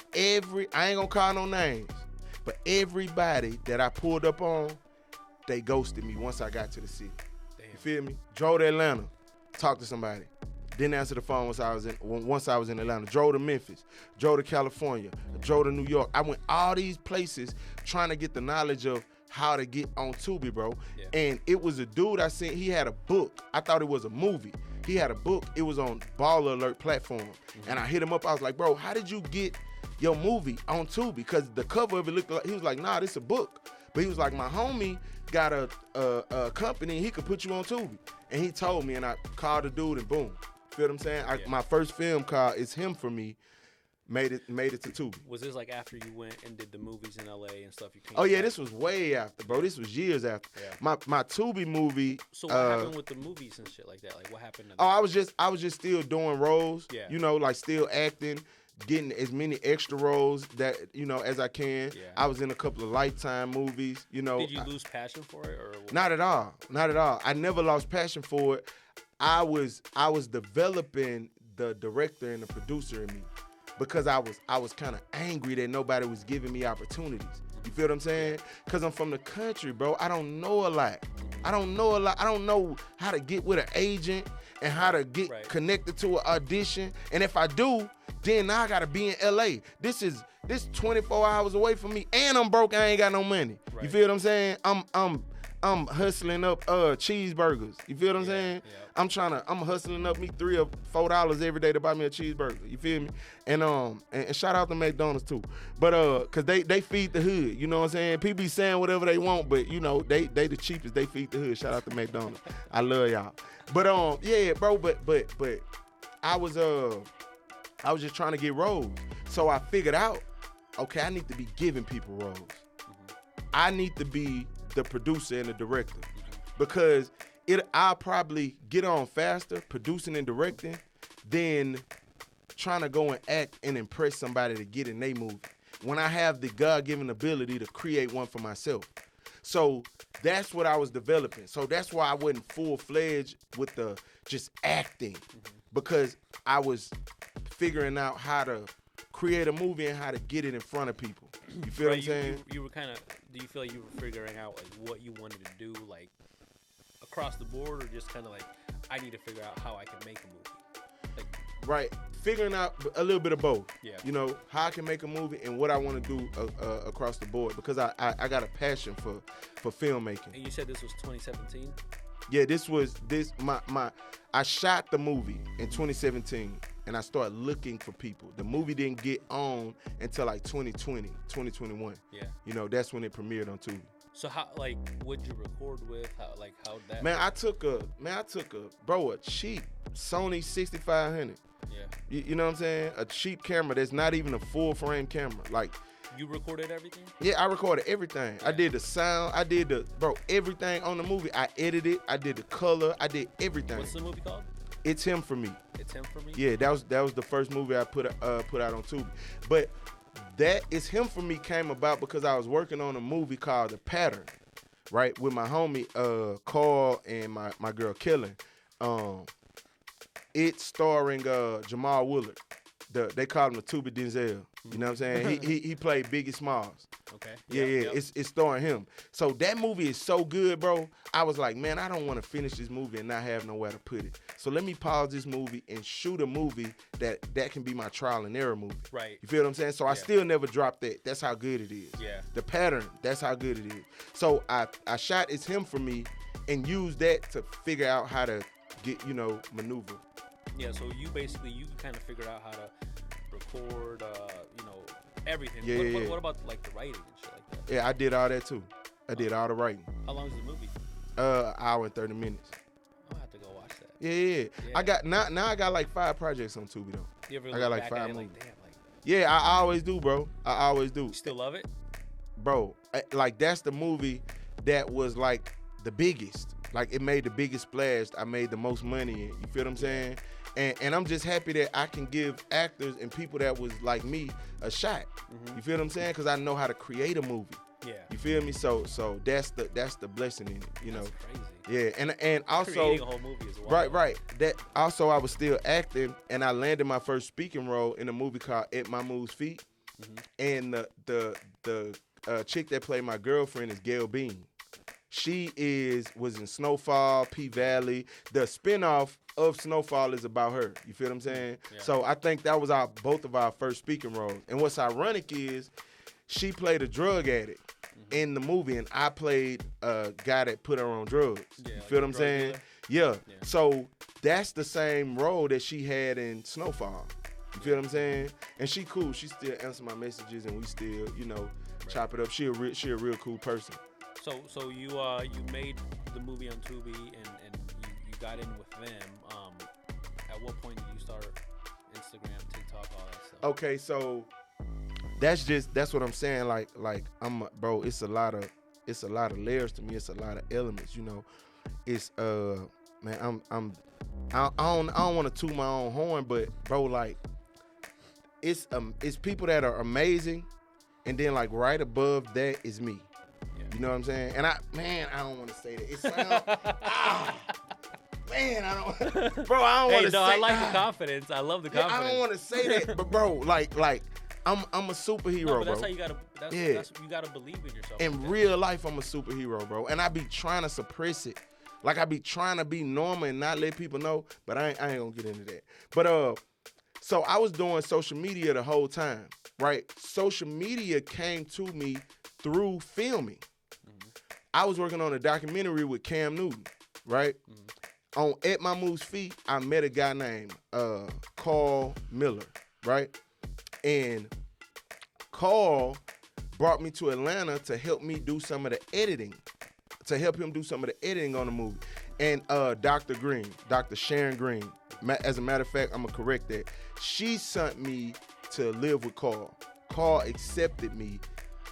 I ain't gonna call no names, but everybody that I pulled up on, they ghosted me once I got to the city. Damn. You feel me? Drove to Atlanta, talked to somebody. Didn't answer the phone once I was in Atlanta. Drove to Memphis, drove to California, drove to New York. I went all these places trying to get the knowledge of how to get on Tubi, bro. Yeah. And it was a dude I seen, he had a book. I thought it was a movie. He had a book. It was on Baller Alert platform. And I hit him up. I was like, bro, how did you get your movie on Tubi? Because the cover of it looked like, he was like, nah, this a book. But he was like, my homie got a company. He could put you on Tubi. And he told me, and I called the dude, and boom. Feel what I'm saying? My first film call is him for me. Made it to Tubi. Was this like after you went and did the movies in LA and stuff? Oh yeah, this was way after, bro. This was years after. Yeah. My Tubi movie. So what happened with the movies and shit like that? Like what happened? I was just still doing roles. Yeah. You know, like still acting, getting as many extra roles that as I can. Yeah. I was in a couple of Lifetime movies. You know. Did you lose passion for it or? What? Not at all. Not at all. I never lost passion for it. I was developing the director and the producer in me. Because I was kind of angry that nobody was giving me opportunities. You feel what I'm saying? Because I'm from the country, bro. I don't know a lot. I don't know how to get with an agent and how to get connected to an audition. And if I do, then now I got to be in LA. This 24 hours away from me, and I'm broke. I ain't got no money. Right. You feel what I'm saying? I'm hustling up cheeseburgers. You feel what I'm saying? Yeah. I'm hustling up me $3 or $4 every day to buy me a cheeseburger. You feel me? And shout out to McDonald's too. But cause they feed the hood. You know what I'm saying? People be saying whatever they want, but they the cheapest. They feed the hood. Shout out to McDonald's. I love y'all. But yeah, bro. But I was just trying to get roles. So I figured out, okay, I need to be giving people roles. I need to be the producer and the director, because I'll probably get on faster producing and directing than trying to go and act and impress somebody to get in their movie when I have the God-given ability to create one for myself. So that's what I was developing. So that's why I wasn't full-fledged with the just acting, because I was figuring out how to create a movie and how to get it in front of people. You feel what I'm saying? You were kind of, do you feel like you were figuring out like what you wanted to do, like across the board, or just kind of like, I need to figure out how I can make a movie? Like, right, figuring out a little bit of both. Yeah. You know, how I can make a movie and what I want to do across the board, because I got a passion for filmmaking. And you said this was 2017? Yeah, I shot the movie in 2017. and I started looking for people. The movie didn't get on until like 2020, 2021. Yeah. You know, that's when it premiered on Tubi. So how, like, what'd you record with? How that? Man, I took a cheap Sony 6500. Yeah. You know what I'm saying? A cheap camera that's not even a full frame camera. Like, you recorded everything? yeah, I recorded everything. Yeah. I did the sound. I did everything on the movie. I edited it. I did the color. I did everything. What's the movie called? It's Him for Me. It's Him for Me? Yeah, that was the first movie I put out on Tubi. But that It's Him for Me came about because I was working on a movie called The Pattern, right, with my homie Carl and my girl Kellen. It's starring Jamal Willard. They call him the Tubi Denzel. You know what I'm saying? he played Biggie Smalls. Okay. Yeah. It's starring him. So that movie is so good, bro. I was like, man, I don't want to finish this movie and not have nowhere to put it. So let me pause this movie and shoot a movie that can be my trial and error movie. Right. You feel what I'm saying? So I still never dropped that. That's how good it is. Yeah. The Pattern, that's how good it is. So I shot It's Him for Me and used that to figure out how to get, maneuver. Yeah, so you kind of figured out how to record, everything. Yeah, what about like the writing and shit like that? Yeah, I did all that too. I did all the writing. How long is the movie? Hour and 30 minutes. I'll have to go watch that. Yeah. I got now I got like 5 projects on Tubi though. You ever I got like 5 movies. movies. Yeah, I always do, bro. I always do. You still love it? Bro, like that's the movie that was like the biggest. Like it made the biggest splash. I made the most money in. You feel what I'm saying? And I'm just happy that I can give actors and people that was like me a shot. Mm-hmm. You feel what I'm saying? Because I know how to create a movie. Yeah. You feel me? So that's the blessing in it. That's crazy. Yeah, and also creating a whole movie as well. Right. That also I was still acting, and I landed my first speaking role in a movie called At My Move's Feet. Mm-hmm. And the chick that played my girlfriend is Gail Bean. She was in Snowfall, P-Valley. The spinoff of Snowfall is about her. You feel what I'm saying? Yeah. So I think that was both of our first speaking roles. And what's ironic is she played a drug addict in the movie, and I played a guy that put her on drugs. Yeah, you feel what I'm saying? Yeah. So that's the same role that she had in Snowfall. You feel what I'm saying? And she cool. She still answers my messages, and we still, chop it up. She a real cool person. So you made the movie on Tubi and you got in with them. At what point did you start Instagram, TikTok, all that stuff? Okay, so that's what I'm saying. Like bro, it's a lot of layers to me. It's a lot of elements. It's man, I don't want to toot my own horn, but bro, like it's people that are amazing, and then like right above that is me. You know what I'm saying? And I don't want to say that. It sounds, I don't want to say. I like the confidence. I love the confidence. I don't want to say that, but bro, like I'm a superhero, no, but that's bro. How you gotta. That's you gotta believe in yourself. In real life, I'm a superhero, bro, and I be trying to suppress it. Like I be trying to be normal and not let people know, but I ain't gonna get into that. But so I was doing social media the whole time, right? Social media came to me through filming. I was working on a documentary with Cam Newton, right? Mm-hmm. On At My Move's Feet, I met a guy named Carl Miller, right? And Carl brought me to Atlanta to help me do some of the editing, to help him do some of the editing on the movie. And Dr. Sharon Green, as a matter of fact, I'm going to correct that. She sent me to live with Carl. Carl accepted me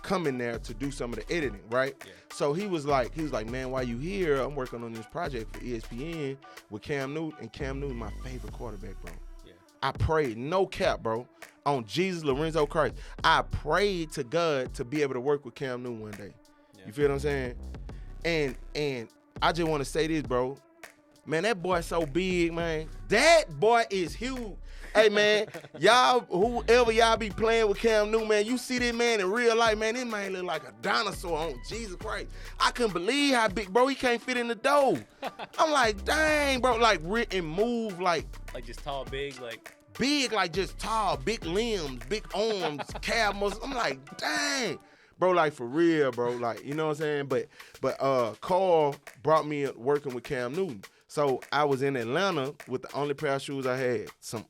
coming there to do some of the editing, right? Yeah. So he was like, man, while you here, I'm working on this project for ESPN with Cam Newton, and Cam Newton, my favorite quarterback, bro. Yeah. I prayed, no cap, bro, on Jesus Lorenzo Christ. I prayed to God to be able to work with Cam Newton one day. Yeah. You feel what I'm saying? And I just want to say this, bro. Man, that boy so big, man. That boy is huge. Hey, man, y'all, whoever y'all be playing with Cam Newton, man, you see this man in real life, man, this man look like a dinosaur on Jesus Christ. I couldn't believe how big, bro, he can't fit in the door. I'm like, dang, bro, like, and move like. Like just tall, big, like. Big, like just tall, big limbs, big arms, calf muscles. I'm like, dang. Bro, like for real, bro, like, you know what I'm saying? But Carl brought me working with Cam Newton. So I was in Atlanta with the only pair of shoes I had. Some.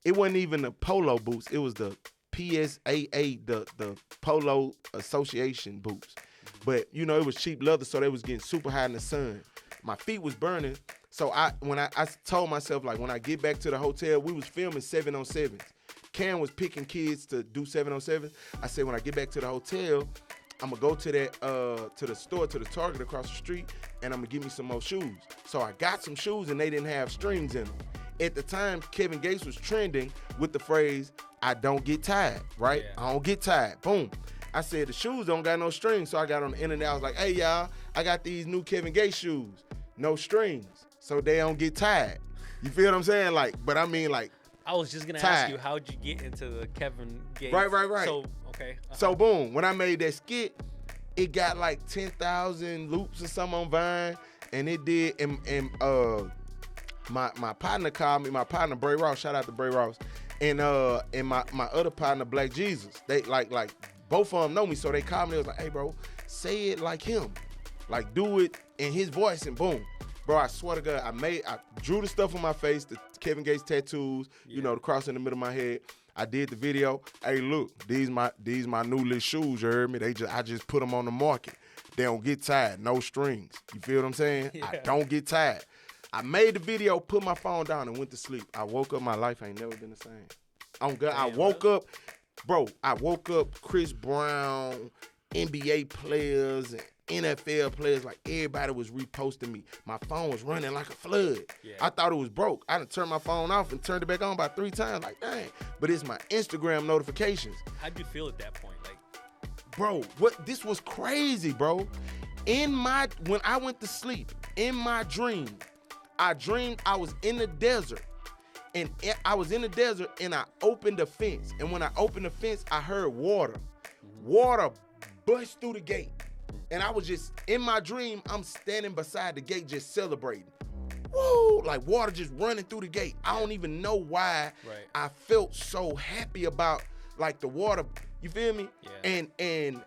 It wasn't even the Polo boots. It was the PSAA, the Polo Association boots. But you know, it was cheap leather, so they was getting super hot in the sun. My feet was burning. So when I told myself, like, when I get back to the hotel, we was filming 7-on-7s. Cam was picking kids to do 7-on-7s. I said, when I get back to the hotel, I'm gonna go to that to the store, to the Target across the street, and I'm gonna get me some more shoes. So I got some shoes, and they didn't have strings in them. At the time, Kevin Gates was trending with the phrase, I don't get tired, right? Yeah. I don't get tired. Boom. I said, the shoes don't got no strings. So I got on the internet. I was like, hey, y'all, I got these new Kevin Gates shoes. No strings. So they don't get tired. You feel what I'm saying? Like, but I mean, like, I was just going to ask you, how'd you get into the Kevin Gates? Right. So, okay. So, boom. When I made that skit, it got like 10,000 loops or something on Vine. And it did, and my partner called me, my partner Bray Ross, shout out to Bray Ross, and my other partner Black Jesus. They like both of them know me, so they called me. They was like, hey bro, say it like him, like do it in his voice, and boom, bro. I swear to God, I drew the stuff on my face, the Kevin Gates tattoos, you know, the cross in the middle of my head. I did the video. Hey, look, these my new little shoes. You heard me? I just put them on the market. They don't get tired, no strings. You feel what I'm saying? Yeah. I don't get tired. I made the video, put my phone down, and went to sleep. I woke up, my life ain't never been the same. Oh God, I woke up, bro. I woke up, Chris Brown, NBA players, and NFL players, like everybody was reposting me. My phone was running like a flood. Yeah. I thought it was broke. I done turned my phone off and turned it back on about 3 times. Like, dang. But it's my Instagram notifications. How'd you feel at that point? Like, bro, this was crazy, bro. When I went to sleep, in my dream, I dreamed I was in the desert. And I was in the desert and I opened the fence. And when I opened the fence, I heard water. Water burst through the gate. And I was just, in my dream, I'm standing beside the gate just celebrating. Woo! Like water just running through the gate. I don't even know why I felt so happy about like the water. You feel me? Yeah. And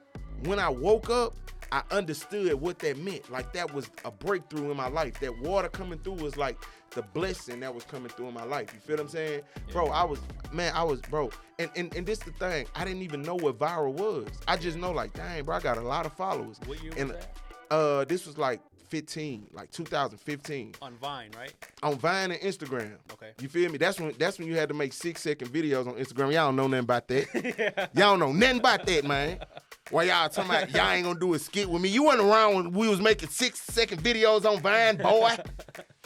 when I woke up, I understood what that meant. Like that was a breakthrough in my life. That water coming through was like the blessing that was coming through in my life. You feel what I'm saying? Yeah. Bro, bro. And this the thing. I didn't even know what viral was. I just know like, dang, bro, I got a lot of followers. What year was that? This was like 2015. On Vine, right? On Vine and Instagram. Okay. You feel me? That's when you had to make 6-second videos on Instagram. Y'all don't know nothing about that. Yeah. Y'all don't know nothing about that, man. Why y'all talking about y'all ain't gonna do a skit with me? You wasn't around when we was making 6-second videos on Vine, boy.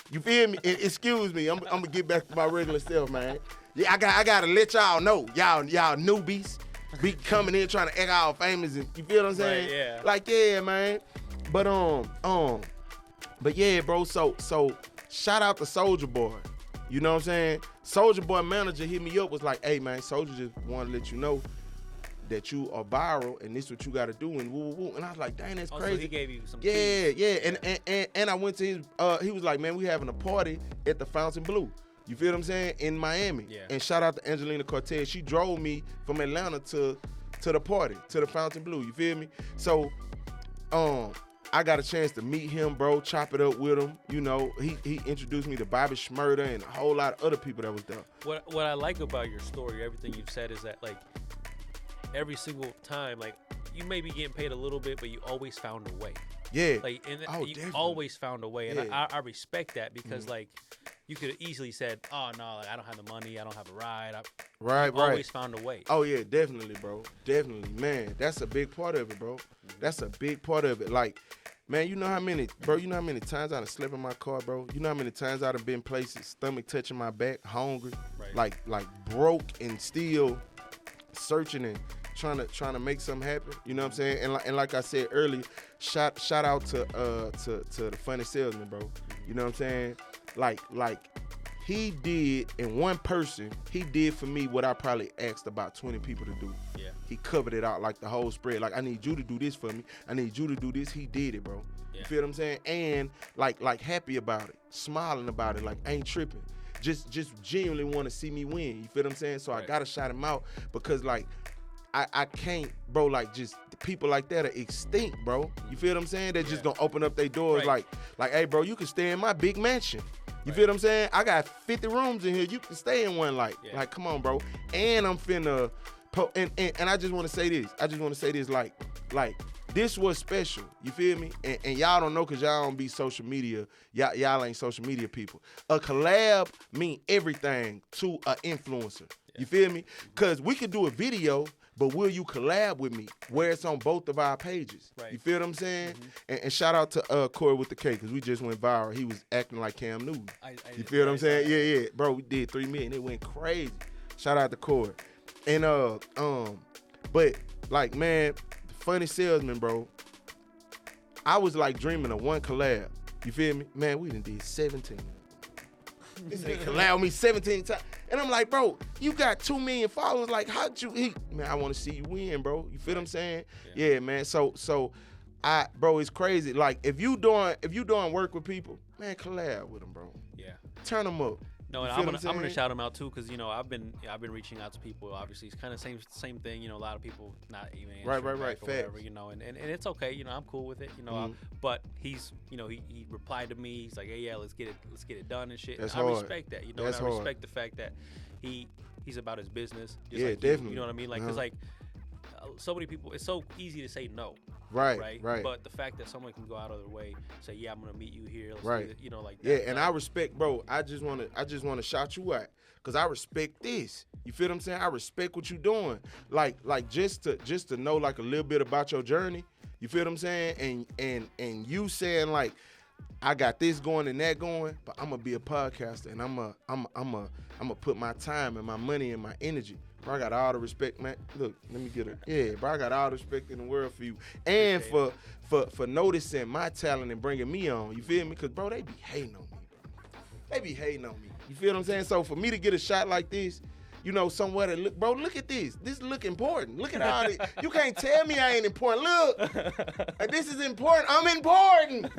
You feel me? Excuse me. I'm gonna get back to my regular self, man. Yeah, I gotta let y'all know, y'all newbies be coming in trying to act all famous, and you feel what I'm saying? Right, yeah. Like, yeah, man. But yeah, bro. So shout out to Soulja Boy. You know what I'm saying? Soulja Boy manager hit me up, was like, hey man, Soulja just want to let you know that you are viral and this is what you got to do, and woo woo. And I was like, dang, that's crazy. So he gave you some keys. Yeah. And I went to his. He was like, man, we having a party at the Fountain Blue. You feel what I'm saying? In Miami. Yeah. And shout out to Angelina Cortez. She drove me from Atlanta to the party, to the Fountain Blue. You feel me? So, I got a chance to meet him, bro, chop it up with him. You know, he introduced me to Bobby Shmurda and a whole lot of other people that was there. What I like about your story, everything you've said, is that like every single time, like you may be getting paid a little bit, but you always found a way. Yeah. Like, and you definitely. always found a way, and yeah. I respect that, because like you could have easily said, oh no, like, I don't have the money, I don't have a ride. Right. Always found a way. Oh yeah, definitely, bro. Definitely, man. That's a big part of it, bro. That's a big part of it. Like, man, you know how many times I done slept in my car, bro? You know how many times I done been places, stomach touching my back, hungry, like broke and still searching and trying to make something happen. You know what I'm saying? And like I said earlier, shout out to the Funny Salesman, bro. You know what I'm saying? Like he did, in one person, he did for me what I probably asked about 20 people to do. Yeah. He covered it out like the whole spread. Like, I need you to do this for me. I need you to do this. He did it, bro. Yeah. You feel what I'm saying? And like happy about it, smiling about it, like ain't tripping. Just genuinely want to see me win. You feel what I'm saying? So I gotta shout him out, because like I can't, bro, like just people like that are extinct, bro. You feel what I'm saying? They're just gonna open up their doors like, hey, bro, you can stay in my big mansion. You feel what I'm saying? I got 50 rooms in here. You can stay in one, like come on, bro. And I'm finna, and I just want to say this. Like, this was special. You feel me? And y'all don't know because y'all don't be social media. Y'all ain't social media people. A collab mean everything to an influencer. You feel me? Because we could do a video, but will you collab with me where it's on both of our pages? Right. You feel what I'm saying? Mm-hmm. And shout out to Corey with the K because we just went viral. He was acting like Cam Newton. You feel what I'm saying? Yeah. Bro, we did 3 million. It went crazy. Shout out to Corey. And but like, man, funny salesman, bro. I was like dreaming of one collab. You feel me? Man, we done did 17. This nigga collab with me 17 times. And I'm like, bro, you got 2 million followers. Like, how'd you eat? Man, I want to see you win, bro. You feel what I'm saying? Yeah, man. So bro, it's crazy. Like, if you doing work with people, man, collab with them, bro. Yeah. Turn them up. No, and I'm gonna shout them out too, because I've been reaching out to people. Obviously, it's kind of same thing. A lot of people not even answering back or whatever. And it's okay. I'm cool with it. But he's he replied to me. He's like, hey, yeah, let's get it done and shit. That's I hard. respect that. And I respect the fact that he's about his business. Just yeah, like definitely. You know what I mean? Like, 'cause like so many people, it's so easy to say no. Right. But the fact that someone can go out of their way, say, yeah, I'm gonna meet you here. Let's do it, like that. Yeah, and I respect, bro. I just wanna shout you out, cause I respect this. You feel what I'm saying? I respect what you doing. Like just to know like a little bit about your journey. You feel what I'm saying? And you saying like, I got this going and that going, but I'm gonna be a podcaster and I'm gonna put my time and my money and my energy. Bro, I got all the respect, man. Look, let me get it. Yeah, bro, I got all the respect in the world for you. And for noticing my talent and bringing me on. You feel me? Because, bro, they be hating on me, bro. They be hating on me. You feel what I'm saying? So for me to get a shot like this, somewhere to look, bro, look at this. This look important. Look at all this. You can't tell me I ain't important. Look, this is important. I'm important.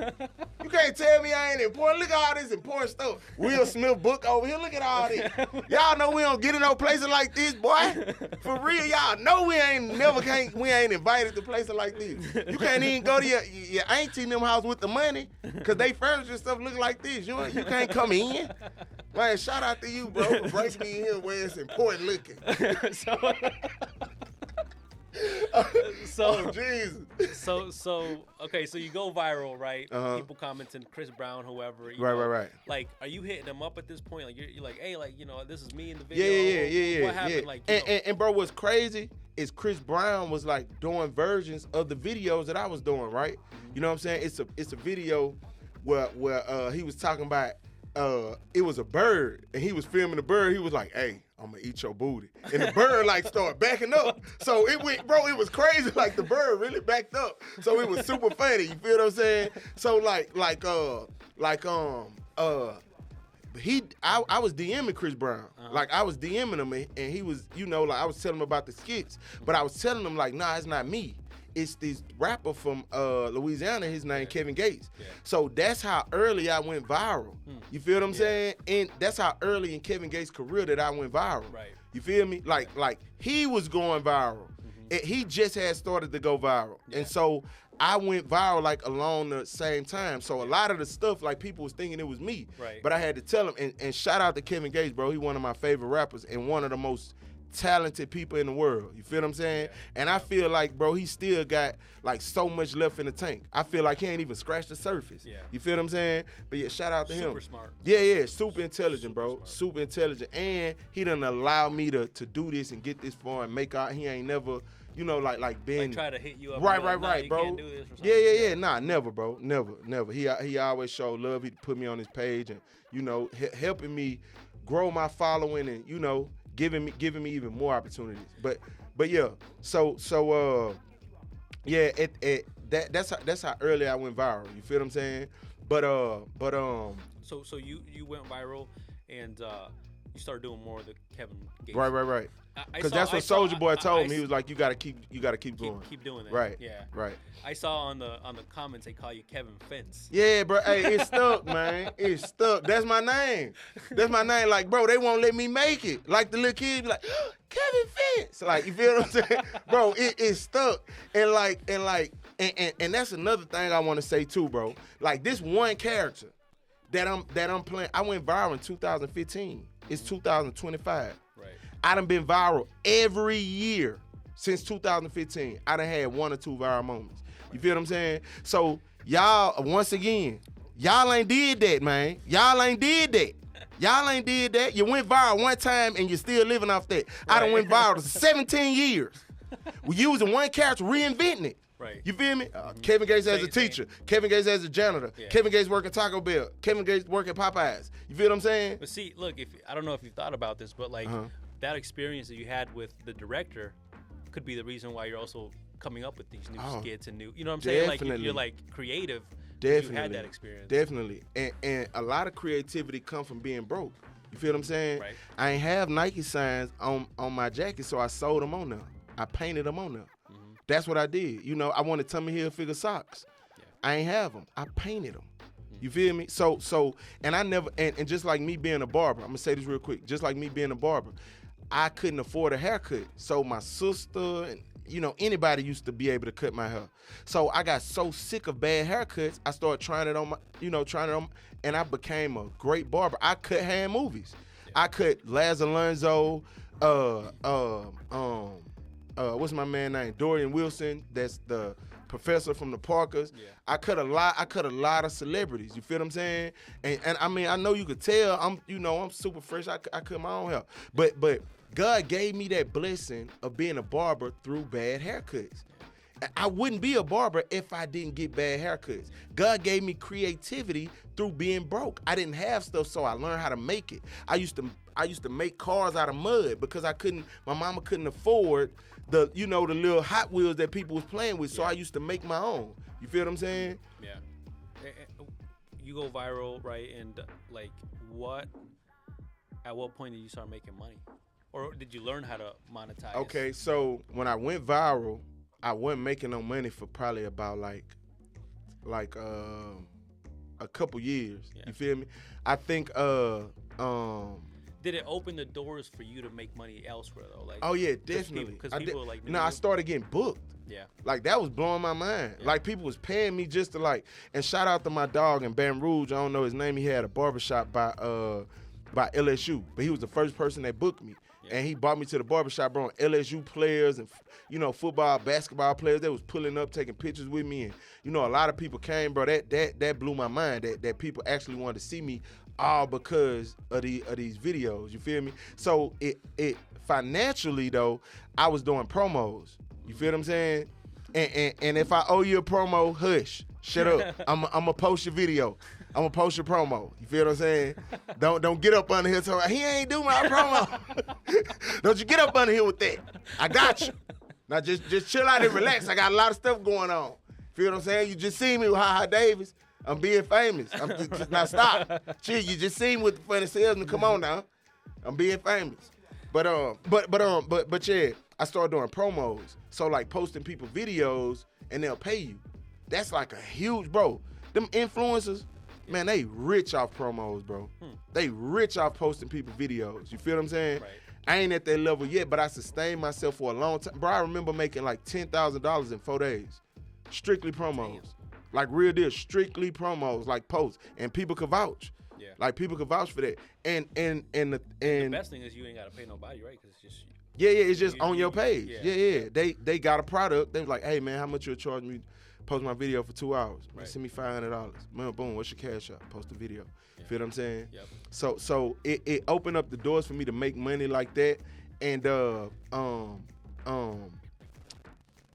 You can't tell me I ain't important. Look at all this important stuff. Will Smith book over here. Look at all this. Y'all know we don't get in no places like this, boy. For real, y'all know we ain't invited to places like this. You can't even go to your auntie in them house with the money, because they furniture and stuff look like this. You can't come in. Man, shout out to you, bro, for breaking me in here where it's important looking. Oh, Jesus. So okay, so you go viral, right? People commenting, Chris Brown, whoever. Right. Like, are you hitting them up at this point? Like, you're like, hey, like, this is me in the video. Yeah. What happened? Like, and bro, what's crazy is Chris Brown was like doing versions of the videos that I was doing, right? You know what I'm saying? It's a video where he was talking about. It was a bird, and he was filming the bird. He was like, hey, I'm gonna eat your booty. And the bird like started backing up. So it went, bro, it was crazy. Like the bird really backed up. So it was super funny. You feel what I'm saying? So I was DMing Chris Brown. Like I was DMing him, and he was, like I was telling him about the skits, but I was telling him like, nah, it's not me. It's this rapper from Louisiana, his name Kevin Gates. Yeah. So that's how early I went viral. You feel what I'm saying? And that's how early in Kevin Gates' career that I went viral. Right. You feel me? Like he was going viral. He just had started to go viral. Yeah. And so I went viral like along the same time. So a lot of the stuff, like people was thinking it was me. Right. But I had to tell him, and shout out to Kevin Gates, bro. He one of my favorite rappers and one of the most talented people in the world. You feel what I'm saying? Yeah. And I feel like, bro, he still got like so much left in the tank. I feel like he ain't even scratched the surface. Yeah. You feel what I'm saying? But yeah, shout out to him. Super smart. Yeah, super intelligent, bro. Super intelligent. And he done allow me to do this and get this far and make out. He ain't never, like been. Like try to hit you up. Right, you bro. Can't do this or something. Yeah. Nah, never, bro. Never. He always showed love. He put me on his page and, helping me grow my following and, giving me even more opportunities. But yeah, so yeah, that's how early I went viral. You feel what I'm saying? But So you went viral, and you started doing more of the Kevin Gates. Right. Because that's what Soulja Boy told me. He was like, you gotta keep going. Keep doing that. Right. Yeah. Right. I saw on the comments they call you Kevin Fence. Yeah, bro. Hey, it's stuck, man. It's stuck. That's my name. Like, bro, they won't let me make it. Like the little kid be like, oh, Kevin Fence. Like, you feel what I'm saying? Bro, it's stuck. And that's another thing I want to say too, bro. Like this one character that I'm playing, I went viral in 2015. It's 2025. Right. I done been viral every year since 2015. I done had 1 or 2 viral moments. You feel what I'm saying? So y'all, once again, y'all ain't did that, man. Y'all ain't did that. You went viral one time and you're still living off that. Right. I done went viral 17 years. We using one character, reinventing it. Right. You feel me? Kevin Gates as a teacher. Kevin Gates as a janitor. Yeah. Kevin Gates working Taco Bell. Kevin Gates working Popeyes. You feel what I'm saying? But see, look, I don't know if you've thought about this, but like that experience that you had with the director could be the reason why you're also coming up with these new skits and new, you know what I'm saying? Like you're like creative. Definitely. You had that experience. Definitely. And a lot of creativity come from being broke. You feel what I'm saying? Right. I ain't have Nike signs on my jacket, so I sold them on there. I painted them on there. That's what I did. You know, I wanted Tommy Hilfiger socks. Yeah. I ain't have them. I painted them. You feel me? So, and I never, and just like me being a barber, I'm gonna say this real quick. Just like me being a barber, I couldn't afford a haircut. So my sister and, you know, anybody used to be able to cut my hair. So I got so sick of bad haircuts, I started trying it on, and I became a great barber. I cut hair in movies. Yeah. I cut Laz Alonso, what's my man name? Dorian Wilson. That's the professor from the Parkers. Yeah. I cut a lot of celebrities. You feel what I'm saying? And I mean, I know you could tell I'm super fresh. I cut my own hair. But God gave me that blessing of being a barber through bad haircuts. I wouldn't be a barber if I didn't get bad haircuts. God gave me creativity through being broke. I didn't have stuff, so I learned how to make it. I used to make cars out of mud because my mama couldn't afford the little Hot Wheels that people was playing with, so I used to make my own. You feel what I'm saying? Yeah. You go viral, right? And like at what point did you start making money? Or did you learn how to monetize? Okay, so when I went viral, I wasn't making no money for probably about like a couple years. Yeah. You feel me? I think did it open the doors for you to make money elsewhere though? Like, oh yeah, definitely. Because people like I started getting booked. Yeah. Like that was blowing my mind. Yeah. Like people was paying me just to like, and shout out to my dog in Baton Rouge. I don't know his name. He had a barbershop by LSU, but he was the first person that booked me. Yeah. And he brought me to the barbershop, bro. LSU players and football, basketball players, they was pulling up, taking pictures with me, and a lot of people came, bro. That blew my mind. That people actually wanted to see me, all because of these videos. You feel me? So it financially though, I was doing promos. You feel what I'm saying? And if I owe you a promo, hush, shut up. I'm gonna post your video. I'm gonna post your promo. You feel what I'm saying? Don't get up under here. So he ain't do my promo. Don't you get up under here with that. I got you. Now just chill out and relax. I got a lot of stuff going on. Feel what I'm saying? You just see me with Ha Davis. I'm being famous. Now stop. Chill. You just see me with the funny salesman. Come on now. I'm being famous. But yeah, I started doing promos. So like posting people videos and they'll pay you. That's like a huge, bro. Them influencers, man, they rich off promos, bro. They rich off posting people videos. You feel what I'm saying? Right. I ain't at that level yet, but I sustained myself for a long time. Bro, I remember making like $10,000 in 4 days. Strictly promos. Damn. Like real deal, strictly promos, like posts. And people could vouch. Yeah. Like people could vouch for that. And the best thing is you ain't gotta pay nobody, right? Because it's just it's just on your page. Yeah. They got a product. They was like, hey man, how much you'll charge me? Post my video for 2 hours. Right. Send me $500. Boom, what's your cash out? Post a video. Yeah. Feel what I'm saying? Yep. So it opened up the doors for me to make money like that. And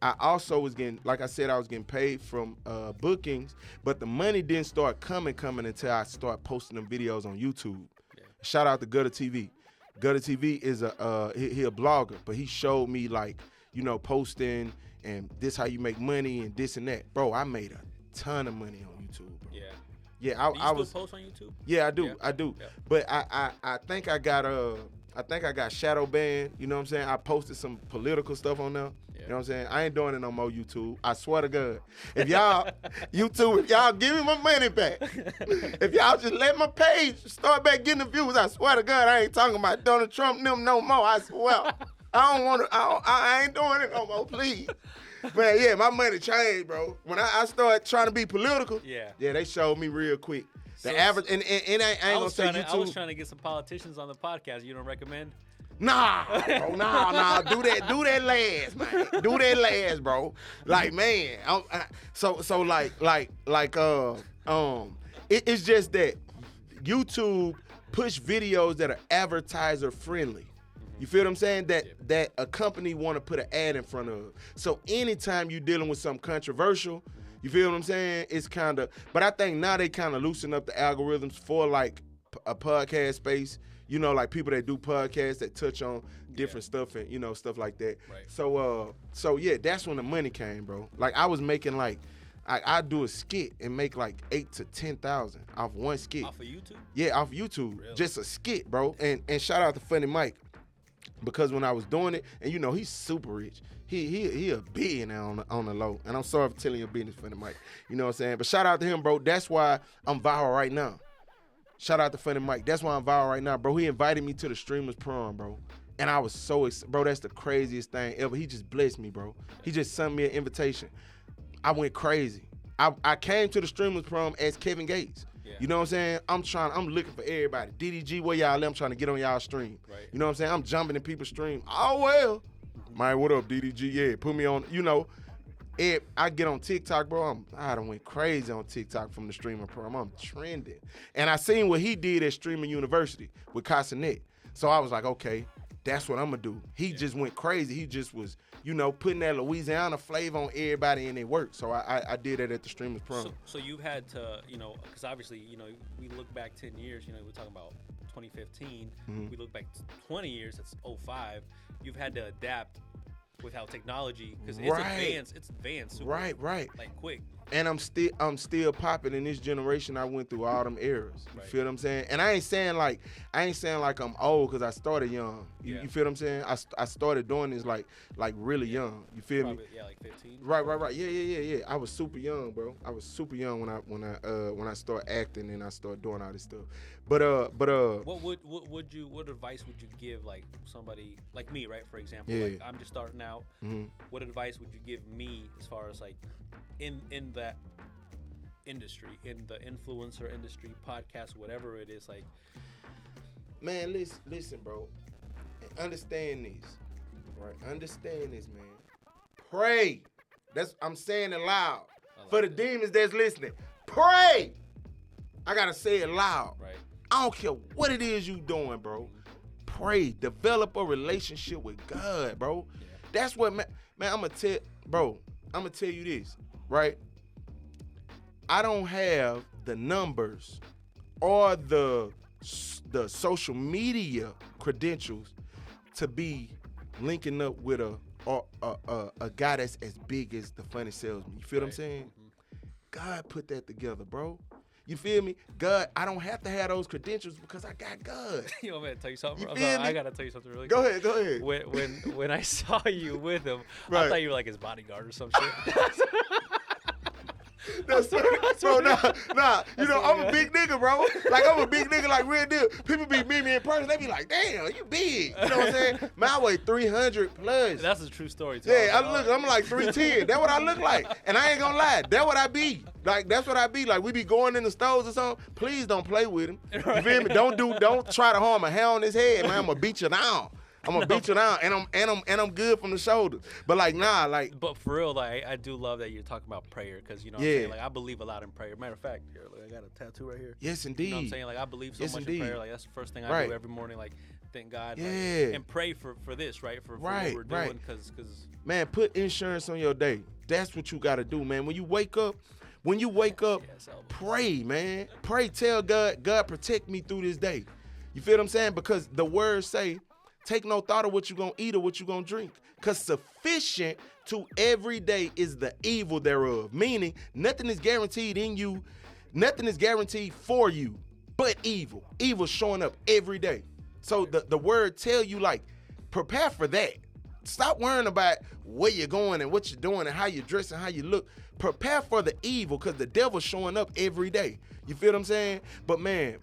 I also was getting, like I said, I was getting paid from bookings, but the money didn't start coming until I started posting them videos on YouTube. Yeah. Shout out to Gutter TV. Gutter TV is he a blogger, but he showed me like, posting and this how you make money and this and that. Bro, I made a ton of money on YouTube, bro. Yeah. Yeah, Do you still post on YouTube? Yeah, I do. Yeah. I do. Yeah. But I think I got shadow banned. You know what I'm saying? I posted some political stuff on there. Yeah. You know what I'm saying? I ain't doing it no more, YouTube. I swear to God. If y'all, YouTube, if y'all give me my money back, if y'all just let my page start back getting the views, I swear to God, I ain't talking about Donald Trump and them no more. I swear. I don't want to, I ain't doing it no more, please. Man, yeah, my money changed, bro. When I started trying to be political, yeah, they showed me real quick. The average, and I ain't gonna say YouTube. I was trying to get some politicians on the podcast. You don't recommend? Nah, bro, nah. Do that last, man. Do that last, bro. Like, man, it's just that YouTube push videos that are advertiser friendly. You feel what I'm saying? That a company want to put an ad in front of. So anytime you dealing with something controversial, you feel what I'm saying? It's kind of, but I think now they kind of loosen up the algorithms for like a podcast space. You know, like people that do podcasts that touch on different stuff and, you know, stuff like that. Right. So yeah, that's when the money came, bro. Like I was making like, I'd do a skit and make like 8,000 to 10,000 off one skit. Off of YouTube? Yeah, off YouTube. Really? Just a skit, bro. And shout out to Funny Mike. Because when I was doing it, and you know, he's super rich. He a billionaire on the low. And I'm sorry for telling your business, Funny Mike. You know what I'm saying? But shout out to him, bro. That's why I'm viral right now. Shout out to Funny Mike. That's why I'm viral right now, bro. He invited me to the Streamers Prom, bro. And I was so excited. Bro, that's the craziest thing ever. He just blessed me, bro. He just sent me an invitation. I went crazy. I came to the Streamers Prom as Kevin Gates. Yeah. You know what I'm saying? I'm looking for everybody. DDG, where y'all at? I'm trying to get on y'all stream. Right. You know what I'm saying? I'm jumping in people's stream. Oh, well. Man, what up, DDG? Yeah, put me on, you know. I get on TikTok, bro. I done went crazy on TikTok from the Streamer Prom. I'm trending. And I seen what he did at Streamer University with Casanet. So I was like, okay, that's what I'm going to do. He just went crazy. He just was, you know, putting that Louisiana flavor on everybody and it worked. So I did that at the Streamers Prom. So you've had to, you know, because obviously, you know, we look back 10 years, you know, we're talking about 2015. Mm-hmm. We look back 20 years, that's 05. You've had to adapt with how technology, because it's advanced super, right, like quick. And I'm still popping in this generation. I went through all them eras. You feel what I'm saying? And I ain't saying like I'm old because I started young. You feel what I'm saying? I started doing this like really young. You feel me? Yeah, like 15. Right. Yeah. I was super young, bro. I was super young when I started acting and I started doing all this stuff. But what advice would you give like somebody like me, right? For example, like I'm just starting out. Mm-hmm. What advice would you give me as far as like in that industry, in the influencer industry, podcast, whatever it is, like? Man, listen, bro. Understand this, right? Understand this, man. Pray. I'm saying it loud for the demons that's listening. Pray. I gotta say it loud. Right. I don't care what it is you doing, bro. Pray. Develop a relationship with God, bro. Yeah. That's what, man. I'm gonna tell you this, right? I don't have the numbers or the social media credentials to be linking up with a guy that's as big as the Funny Salesman. You feel what I'm saying? Mm-hmm. God put that together, bro. You feel me? God, I don't have to have those credentials because I got God. You want me to tell you something? I gotta tell you something really quick. Go ahead. When I saw you with him, I thought you were like his bodyguard or some shit. Bro, nah. You know, I'm a big nigga, bro. Like, I'm a big nigga, like, real deal. People be meeting me in person. They be like, damn, you big. You know what I'm saying? Man, I weigh 300 plus. That's a true story, too. Yeah, I'm like 310. That's what I look like. And I ain't gonna lie. That's what I be. Like, that's what I be. Like, we be going in the stores or something. Please don't play with him. You feel me? Don't try to harm a hair on his head, man. I'm gonna beat you down. I'm gonna beat you down, and I'm good from the shoulders. But like, nah, like. But for real, like, I do love that you're talking about prayer, because you know what I'm saying. Like, I believe a lot in prayer. Matter of fact, here, look, I got a tattoo right here. Yes, indeed. You know what I'm saying? Like, I believe so much in prayer. Like, that's the first thing I do every morning. Like, thank God. Yeah. Like, and pray for this, right? For what we're doing, because. Man, put insurance on your day. That's what you gotta do, man. When you wake up, pray, man. Pray. Tell God, protect me through this day. You feel what I'm saying? Because the words say, take no thought of what you're going to eat or what you're going to drink. Because sufficient to every day is the evil thereof. Meaning, nothing is guaranteed in you Nothing is guaranteed for you but evil. Evil showing up every day. So the word tell you, like, prepare for that. Stop worrying about where you're going and what you're doing and how you dress and how you look. Prepare for the evil, because the devil's showing up every day. You feel what I'm saying? But man,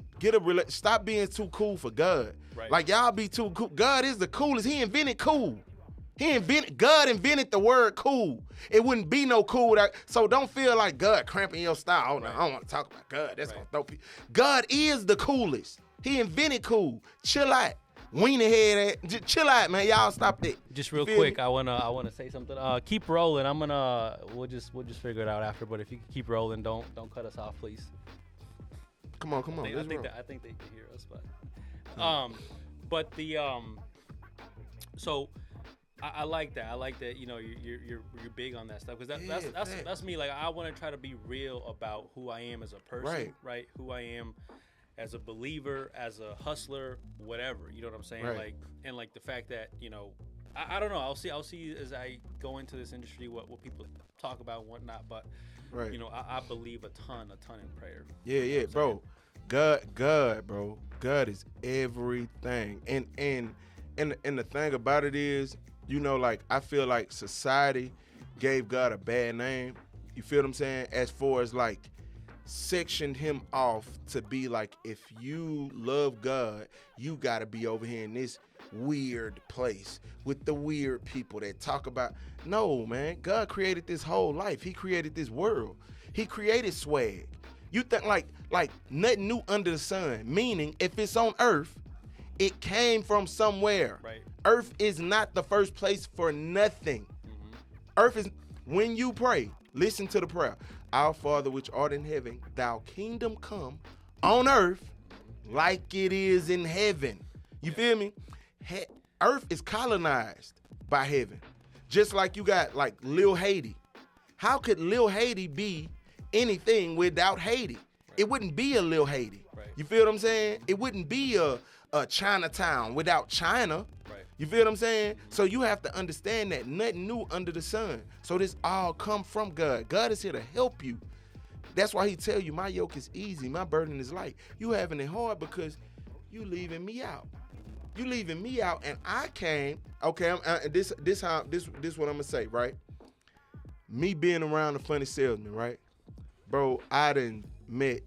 stop being too cool for God. Right. Like, y'all be too cool. God is the coolest. He invented cool. God invented the word cool. It wouldn't be no cool without. So don't feel like God cramping your style. Oh, no, I don't want to talk about God. That's gonna throw people. God is the coolest. He invented cool. Chill out. Weenie head. Just chill out, man. Y'all stop that. Just real quick, I wanna say something. Keep rolling. We'll just figure it out after. But if you can keep rolling, don't cut us off, please. Come on. I think they can hear us, but so I like that. I like that. You know, you're big on that stuff, because that's me. Like, I want to try to be real about who I am as a person, right? Who I am as a believer, as a hustler, whatever. You know what I'm saying? Right. Like the fact that, you know, I don't know. I'll see as I go into this industry what people talk about and whatnot. But you know, I believe a ton in prayer. Yeah, you know bro. God, bro. God is everything. And the thing about it is, you know, like, I feel like society gave God a bad name. You feel what I'm saying? As far as, like, sectioned him off to be like, if you love God, you got to be over here in this weird place with the weird people that talk about. No, man. God created this whole life. He created this world. He created swag. You think like nothing new under the sun, meaning if it's on earth, it came from somewhere. Right. Earth is not the first place for nothing. Mm-hmm. Earth is, when you pray, listen to the prayer. Our Father which art in heaven, thy kingdom come on earth like it is in heaven. You feel me? Earth is colonized by heaven. Just like you got like Lil Haiti. How could Lil Haiti be anything without Haiti? Right. It wouldn't be a Lil Haiti. Right. You feel what I'm saying? It wouldn't be a Chinatown without China. Right. You feel what I'm saying? So you have to understand that nothing new under the sun. So this all come from God. God is here to help you. That's why he tell you, my yoke is easy, my burden is light. You having it hard because you leaving me out. You leaving me out, and I came. Okay, this what I'm gonna say, right? Me being around the funny salesman, right, bro? I done met.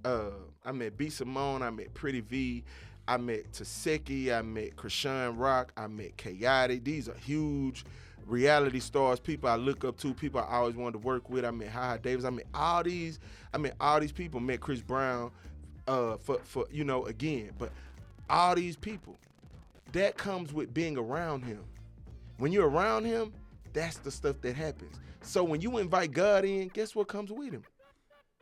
I met B. Simone, I met Pretty V, I met Taseki, I met Krishan Rock, I met Kayati. These are huge reality stars, people I look up to, people I always wanted to work with. I met Haha Davis, I met all these people, met Chris Brown, for you know, again, but all these people, that comes with being around him. When you're around him, that's the stuff that happens. So when you invite God in, guess what comes with him?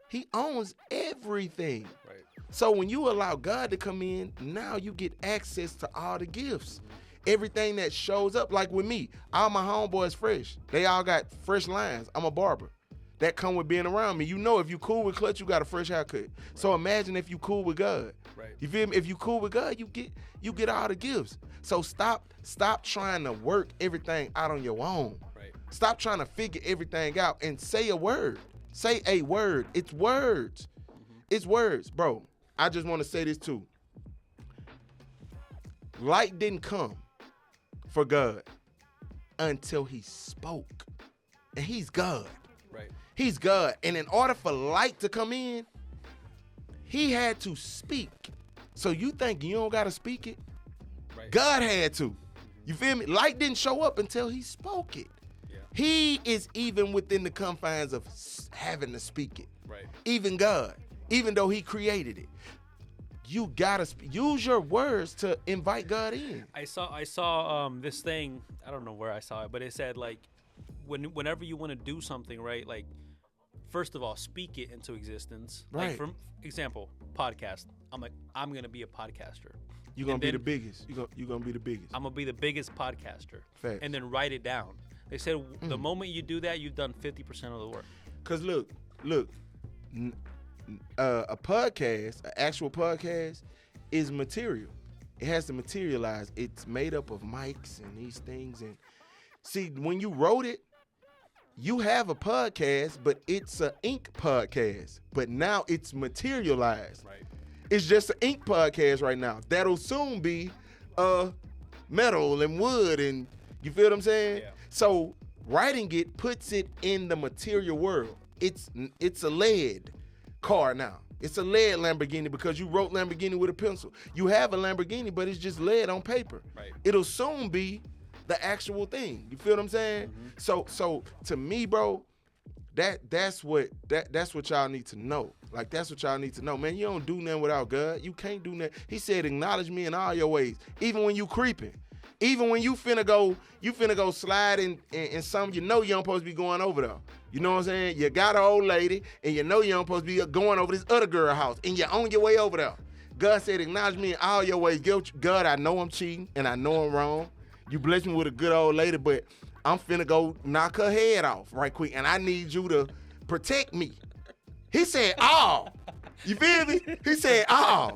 He owns everything. Right. So when you allow God to come in, now you get access to all the gifts. Everything that shows up, like with me, all my homeboys fresh. They all got fresh lines. I'm a barber. That come with being around me. You know, if you cool with Clutch, you got a fresh haircut. Right. So imagine if you cool with God. Right. You feel me? If you cool with God, you get all the gifts. So stop trying to work everything out on your own. Right. Stop trying to figure everything out and say a word. Say a word. It's words. Mm-hmm. It's words, bro. I just want to say this too. Light didn't come for God until he spoke. And he's God. Right. He's God. And in order for light to come in, he had to speak. So you think you don't got to speak it? Right. God had to. You feel me? Light didn't show up until he spoke it. Yeah. He is even within the confines of having to speak it. Right. Even God, even though he created it. You gotta use your words to invite God in. I saw this thing. I don't know where I saw it, but it said like, whenever you want to do something, right? Like, first of all, speak it into existence. Right. Like, for example, podcast. I'm like, I'm gonna be a podcaster. You're gonna be the biggest. You're gonna be the biggest. I'm gonna be the biggest podcaster. Facts. And then write it down. They said the moment you do that, you've done 50% of the work. Cause look. A podcast, an actual podcast, is material. It has to materialize. It's made up of mics and these things. And see, when you wrote it, you have a podcast, but it's an ink podcast. But now it's materialized. Right. It's just an ink podcast right now. That'll soon be metal and wood, and you feel what I'm saying? Yeah. So writing it puts it in the material world. It's a lead car now. It's a lead Lamborghini because you wrote Lamborghini with a pencil. You have a Lamborghini, but it's just lead on paper. Right. It'll soon be the actual thing. You feel what I'm saying? Mm-hmm. So to me, bro, that's what y'all need to know. Like, that's what y'all need to know. Man, you don't do nothing without God. You can't do nothing. He said, acknowledge me in all your ways, even when you creeping. Even when you finna go slide in something you know you don't supposed to be going over there. You know what I'm saying? You got an old lady, and you know you don't supposed to be going over this other girl house, and you're on your way over there. God said, acknowledge me in all your ways. God, I know I'm cheating, and I know I'm wrong. You blessed me with a good old lady, but I'm finna go knock her head off right quick, and I need you to protect me. He said, you feel me? He said,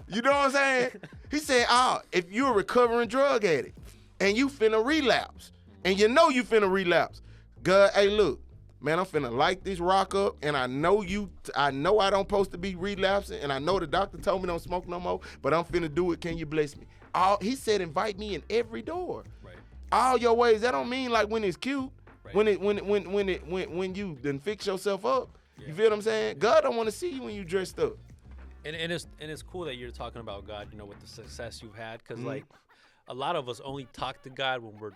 you know what I'm saying? He said, if you're a recovering drug addict, and you finna relapse, and you know you finna relapse, God, hey, look, man, I'm finna light this rock up, and I know I don't supposed to be relapsing, and I know the doctor told me don't smoke no more, but I'm finna do it. Can you bless me? He said, invite me in every door. Right. All your ways. That don't mean like when it's cute, right. when you done fix yourself up. Yeah. You feel what I'm saying? God don't want to see you when you dressed up. And it's cool that you're talking about God, you know, with the success you've had, because like a lot of us only talk to God when we're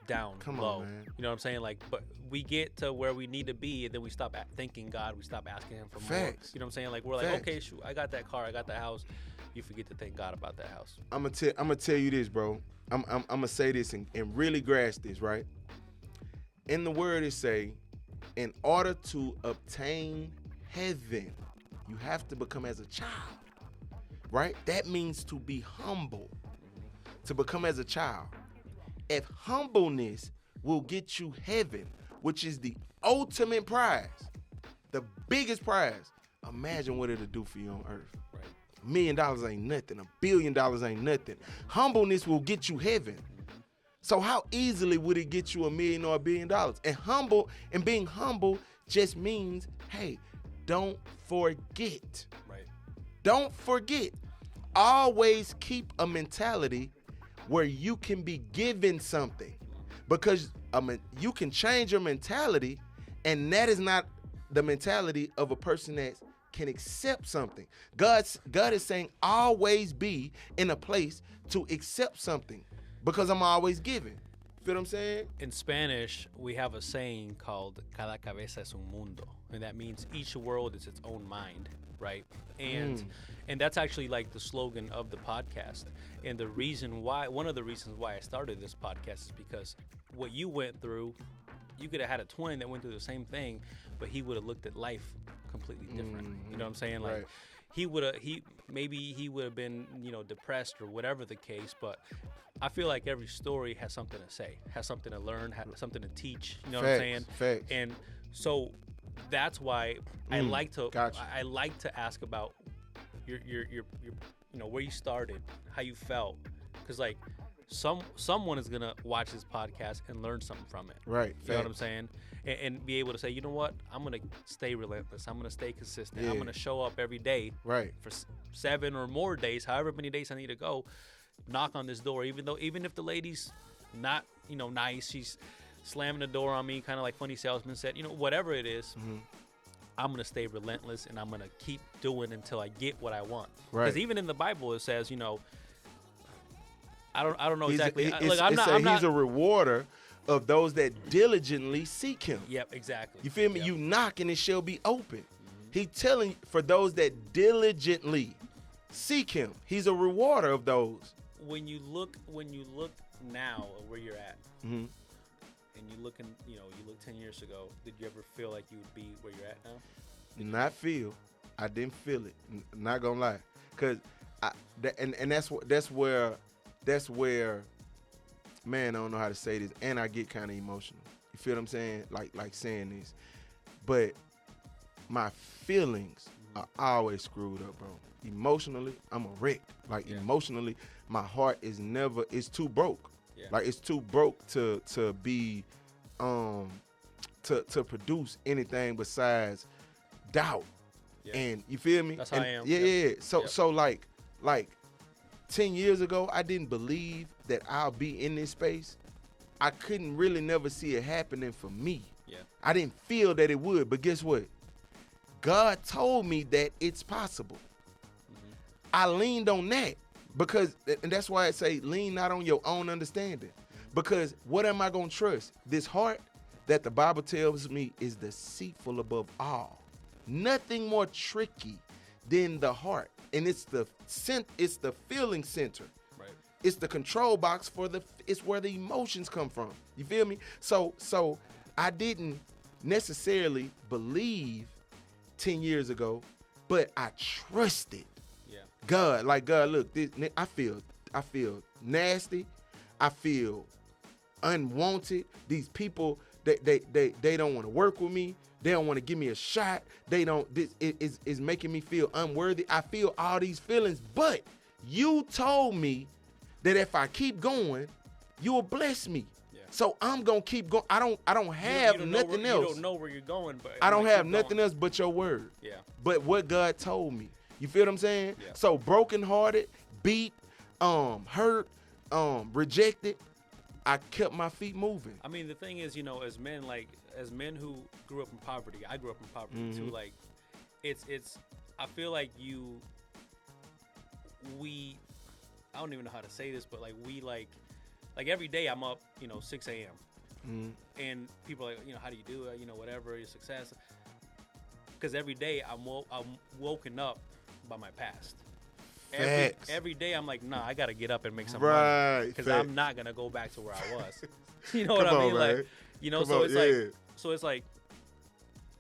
down, low. On, man. You know what I'm saying? Like, but we get to where we need to be, and then we stop thanking God. We stop asking Him for more. You know what I'm saying? Like, we're like, okay, shoot, I got that car, I got that house. You forget to thank God about that house. I'm gonna tell you this, bro. I'm gonna say this and really grasp this, right? In the word it say, in order to obtain heaven, you have to become as a child, right? That means to be humble, to become as a child. If humbleness will get you heaven, which is the ultimate prize, the biggest prize, imagine what it'll do for you on earth. Right. $1 million ain't nothing. $1 billion ain't nothing. Humbleness will get you heaven. So how easily would it get you $1 million or $1 billion? And being humble just means, hey, don't forget. Right. Don't forget. Always keep a mentality where you can be given something, because you can change your mentality, and that is not the mentality of a person that can accept something. God is saying always be in a place to accept something, because I'm always giving. Feel what I'm saying? In Spanish, we have a saying called cada cabeza es un mundo, and that means each world is its own mind, right? And that's actually like the slogan of the podcast. And one of the reasons why I started this podcast is because what you went through, you could have had a twin that went through the same thing, but he would have looked at life completely different. You know what I'm saying? Like, right. he would have been, you know, depressed or whatever the case, but I feel like every story has something to say, has something to learn, has something to teach. You know what I'm saying? Facts. And so that's why I like to ask about your you know, where you started, how you felt, because like someone is gonna watch this podcast and learn something from it. Right. You know what I'm saying? And be able to say, you know what, I'm gonna stay relentless. I'm gonna stay consistent. Yeah. I'm gonna show up every day. Right. For 7 or more days, however many days I need to go, knock on this door. Even if the lady's not, you know, nice, she's slamming the door on me, kind of like Funny Salesman said, you know, whatever it is, I'm going to stay relentless, and I'm going to keep doing until I get what I want. Right. Because even in the Bible, it says, you know, I don't know exactly. He's a rewarder of those that diligently seek him. Yep, exactly. You feel me? Yep. You knock and it shall be open. He telling for those that diligently seek him. He's a rewarder of those. When you look now at where you're at, and you look 10 years ago, did you ever feel like you would be where you're at now? Not feel. I didn't feel it. Not gonna lie, cause that's where, man, I don't know how to say this, and I get kind of emotional. You feel what I'm saying? Like saying this, but my feelings are always screwed up, bro. Emotionally, I'm a wreck. Like emotionally, my heart is too broke. Yeah. Like it's too broke to be to produce anything besides doubt. Yeah. And you feel me? That's how I am. Yeah. So like 10 years ago, I didn't believe that I'll be in this space. I couldn't really never see it happening for me. Yeah. I didn't feel that it would, but guess what? God told me that it's possible. Mm-hmm. I leaned on that because, and that's why I say lean not on your own understanding. Because what am I going to trust? This heart that the Bible tells me is deceitful above all. Nothing more tricky than the heart. And it's the feeling center. Right. It's the control box it's where the emotions come from. You feel me? So I didn't necessarily believe 10 years ago, but I trusted God. Like, God, look, I feel nasty. I feel unwanted. These people, they don't want to work with me. They don't want to give me a shot. It's making me feel unworthy. I feel all these feelings, but you told me that if I keep going, you will bless me. Yeah. So I'm gonna keep going. I don't have nothing else. You don't know where you're going, but I don't have nothing else but your word. Yeah. But what God told me. You feel what I'm saying? Yeah. So brokenhearted, beat, hurt, rejected, I kept my feet moving. I mean, the thing is, as men who grew up in poverty, I grew up in poverty too. Like, it's. I feel like I don't even know how to say this, but like every day I'm up, 6 a.m. And people are like, how do you do it? Whatever, your success. Because every day I'm woken up by my past. Every day I'm like, nah, I gotta get up and make some money because I'm not gonna go back to where I was. You know what I mean? Man. Like, it's like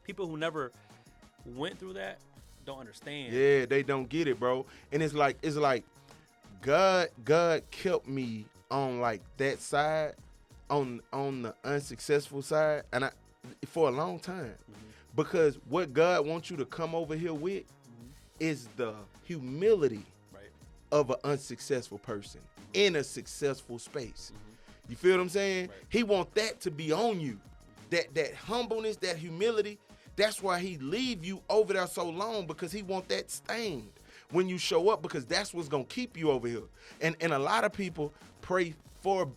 people who never went through that don't understand. Yeah, they don't get it, bro. And it's like God kept me on like that side, on the unsuccessful side, and for a long time. Because what God wants you to come over here with is the humility of an unsuccessful person in a successful space. You feel what I'm saying? Right. He wants that to be on you. That humbleness, that humility, that's why he leave you over there so long, because he want that stained when you show up, because that's what's going to keep you over here. And a lot of people pray for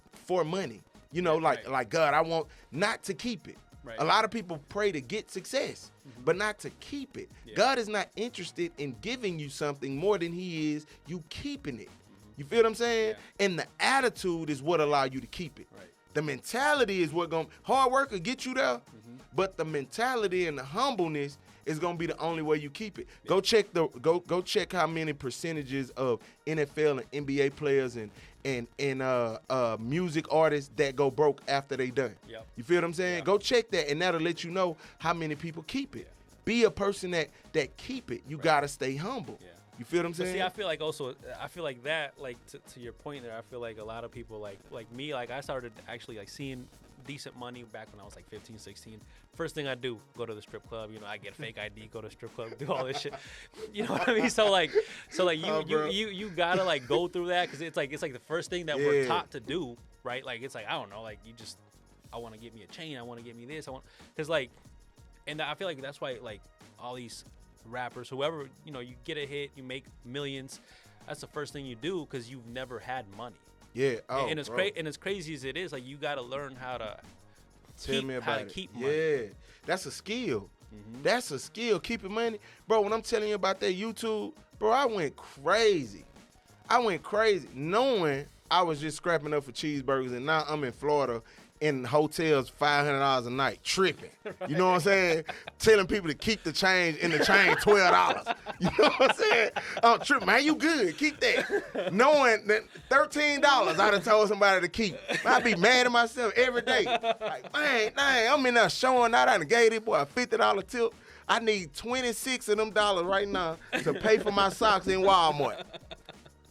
money. Like, God, I want not to keep it. Right. A lot of people pray to get success, but not to keep it. Yeah. God is not interested in giving you something more than he is you keeping it. You feel what I'm saying? Yeah. And the attitude is what allow you to keep it. Right. The mentality is what hard work will get you there, but the mentality and the humbleness is gonna be the only way you keep it. Yeah. Go check how many percentages of NFL and NBA players and music artists that go broke after they done. Yep. You feel what I'm saying? Yep. Go check that, and that'll let you know how many people keep it. Yeah. Be a person that keep it. You gotta stay humble. Yeah. You feel what I'm saying? See, I feel like that, like to your point there, I feel like a lot of people like me, like I started actually like seeing decent money back when I was like 15, 16. First thing I do, go to the strip club. I get fake ID, go to strip club, do all this shit. You know what I mean? So you gotta like go through that, because it's like the first thing that we're taught to do, right? Like, it's like, I don't know, like I want to get me a chain, I want to get me this, and I feel like that's why like all these rappers, whoever, you get a hit, you make millions. That's the first thing you do, because you've never had money. Yeah. And it's and as crazy as it is, like, you got to learn how to keep money. Yeah, that's a skill. That's a skill, keeping money, bro. When I'm telling you about that YouTube, bro, I went crazy, knowing I was just scrapping up for cheeseburgers, and now I'm in Florida in hotels $500 a night, tripping. You know what I'm saying? Telling people to keep the change in the chain, $12. You know what I'm saying? I'm tripping, man. You good? Keep that. Knowing that $13, I'd have told somebody to keep. I'd be mad at myself every day. Like, man, I'm in there showing out. I done gave this boy a $50 tip. I need 26 of them dollars right now to pay for my socks in Walmart.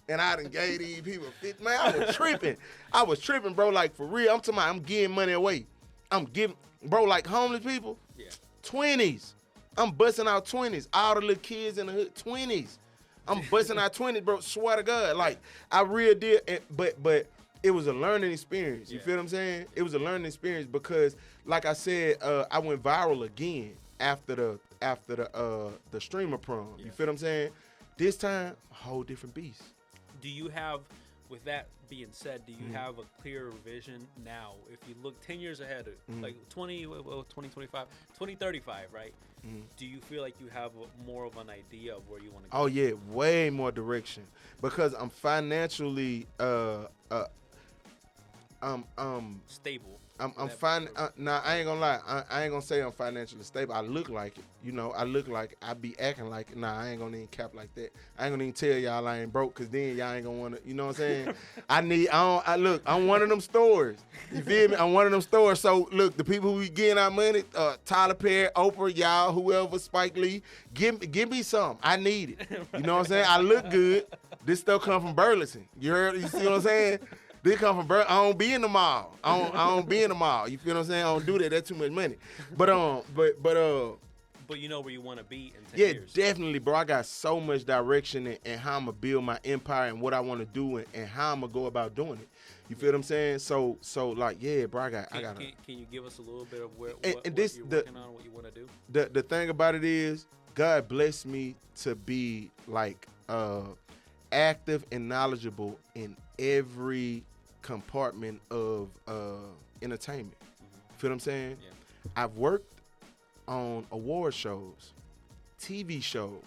And I done gave these people 50. Man, I was tripping, bro. Like, for real. I'm talking about I'm giving money away. I'm giving, bro, like homeless people, 20s. I'm busting out 20s. All the little kids in the hood, 20s. I'm busting out 20s, bro. Swear to God. Like, I really did. But it was a learning experience. You Yeah. feel what I'm saying? It was a learning experience because, like I said, I went viral again after the streamer prom. You feel what I'm saying? This time, a whole different beast. Do you have, with that being said, do you have a clearer vision now? If you look 10 years ahead, like 2025, 2035, right? Do you feel like you have more of an idea of where you want to go? Oh yeah, way more direction because I'm financially Stable. I'm fine. Nah, I ain't gonna lie. I ain't gonna say I'm financially stable. I look like it. You know, I look like it. I be acting like it. Nah, I ain't gonna even cap like that. I ain't gonna even tell y'all I ain't broke, cause then y'all ain't gonna wanna. You know what I'm saying? Look. I'm one of them stores. You feel me? I'm one of them stores. So look, the people who be getting our money, Tyler Perry, Oprah, y'all, whoever, Spike Lee, give me some. I need it. You know what I'm saying? I look good. This stuff come from Burleson. You heard? You see what I'm saying? They come from I don't be in the mall. I don't be in the mall. You feel what I'm saying? I don't do that. That's too much money. But you know where you want to be in 10 years. Yeah, definitely, bro. I got so much direction in how I'm gonna build my empire and what I want to do and how I'm gonna go about doing it. You feel what I'm saying? So like, yeah, bro. Can you give us a little bit of what you're working on, what you want to do? The thing about it is, God blessed me to be like active and knowledgeable in every compartment of entertainment. Feel what I'm saying? Yeah. I've worked on award shows, TV shows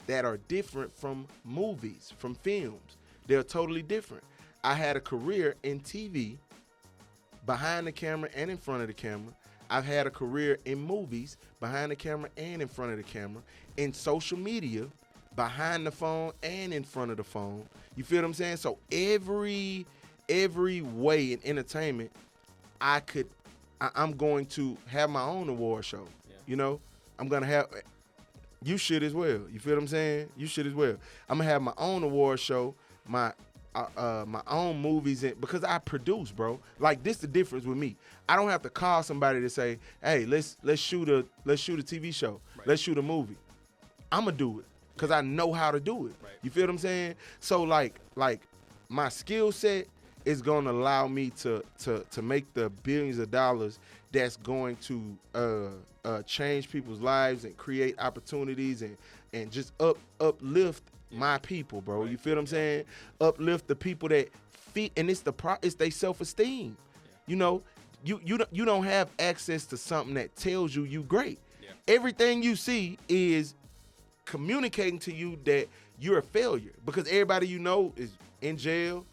that are different from movies, from films. They're totally different. I had a career in TV, behind the camera and in front of the camera. I've had a career in movies, behind the camera and in front of the camera, in social media, behind the phone and in front of the phone. You feel what I'm saying? So every way in entertainment, I'm going to have my own award show. Yeah. You know, I'm gonna have. You should as well. You feel what I'm saying? You should as well. I'm gonna have my own award show, my own movies, because I produce, bro. Like, this the difference with me. I don't have to call somebody to say, hey, let's shoot a TV show. Right. Let's shoot a movie. I'm gonna do it because I know how to do it. Right. You feel what I'm saying? So like my skill set is going to allow me to make the billions of dollars that's going to change people's lives and create opportunities and just uplift my people, bro. Right. You feel what I'm saying? Uplift the people that fit, and it's their self-esteem. Yeah. You know, you don't have access to something that tells you great. Yeah. Everything you see is communicating to you that you're a failure because everybody you know is in jail,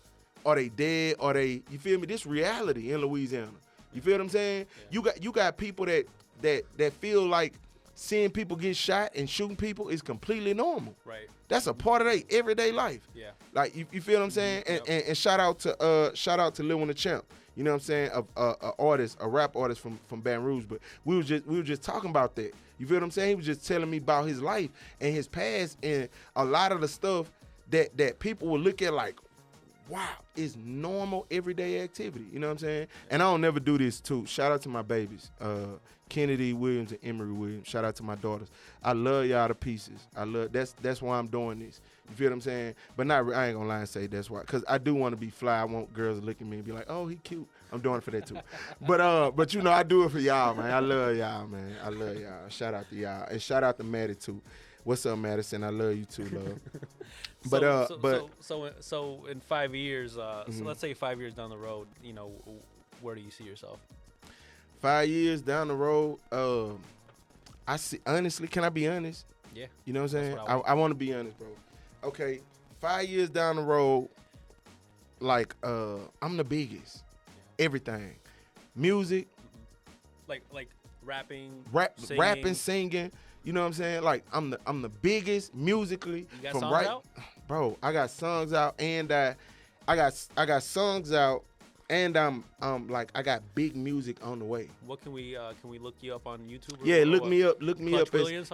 or they dead, or they, you feel me? This reality in Louisiana. You feel what I'm saying? Yeah. You got people that feel like seeing people get shot and shooting people is completely normal. Right. That's a part of their everyday life. Yeah. Like, you feel what I'm saying? And shout out to Lil Wayne the Champ. You know what I'm saying? A rap artist from Baton Rouge. But we were just talking about that. You feel what I'm saying? He was just telling me about his life and his past and a lot of the stuff that people will look at like, wow, it's normal everyday activity. You know what I'm saying? And I don't never do this too. Shout out to my babies, Kennedy Williams and Emery Williams. Shout out to my daughters. I love y'all to pieces. That's why I'm doing this. You feel what I'm saying? But I ain't gonna lie and say that's why, because I do want to be fly. I want girls to look at me and be like, oh, he cute. I'm doing it for that too. But you know, I do it for y'all, man. I love y'all, man. I love y'all. Shout out to y'all, and shout out to Maddie too. What's up, Madison? I love you too, love. So in 5 years, so let's say 5 years down the road, you know, where do you see yourself? 5 years down the road, I see. Honestly, can I be honest? Yeah. You know what I'm saying? I want to be honest, bro. Okay, 5 years down the road, like I'm the biggest. Yeah. Everything, music, like rapping, singing. You know what I'm saying? Like, I'm the biggest musically. You got songs out? Bro, I got songs out, and I got songs out, and I'm like, I got big music on the way. What can we look you up on YouTube? Yeah, look me up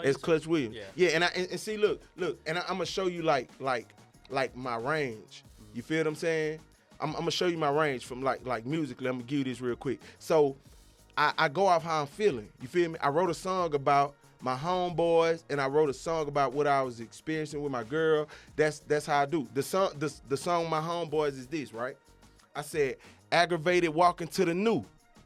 as Clutch Williams. Yeah, and see, look, and I'm gonna show you like my range. You feel what I'm saying? I'm gonna show you my range from like musically. I'm gonna give you this real quick. So I go off how I'm feeling. You feel me? I wrote a song about my homeboys, and I wrote a song about what I was experiencing with my girl. That's how I do. The song My Homeboys is this, right? I said, aggravated walking to the new.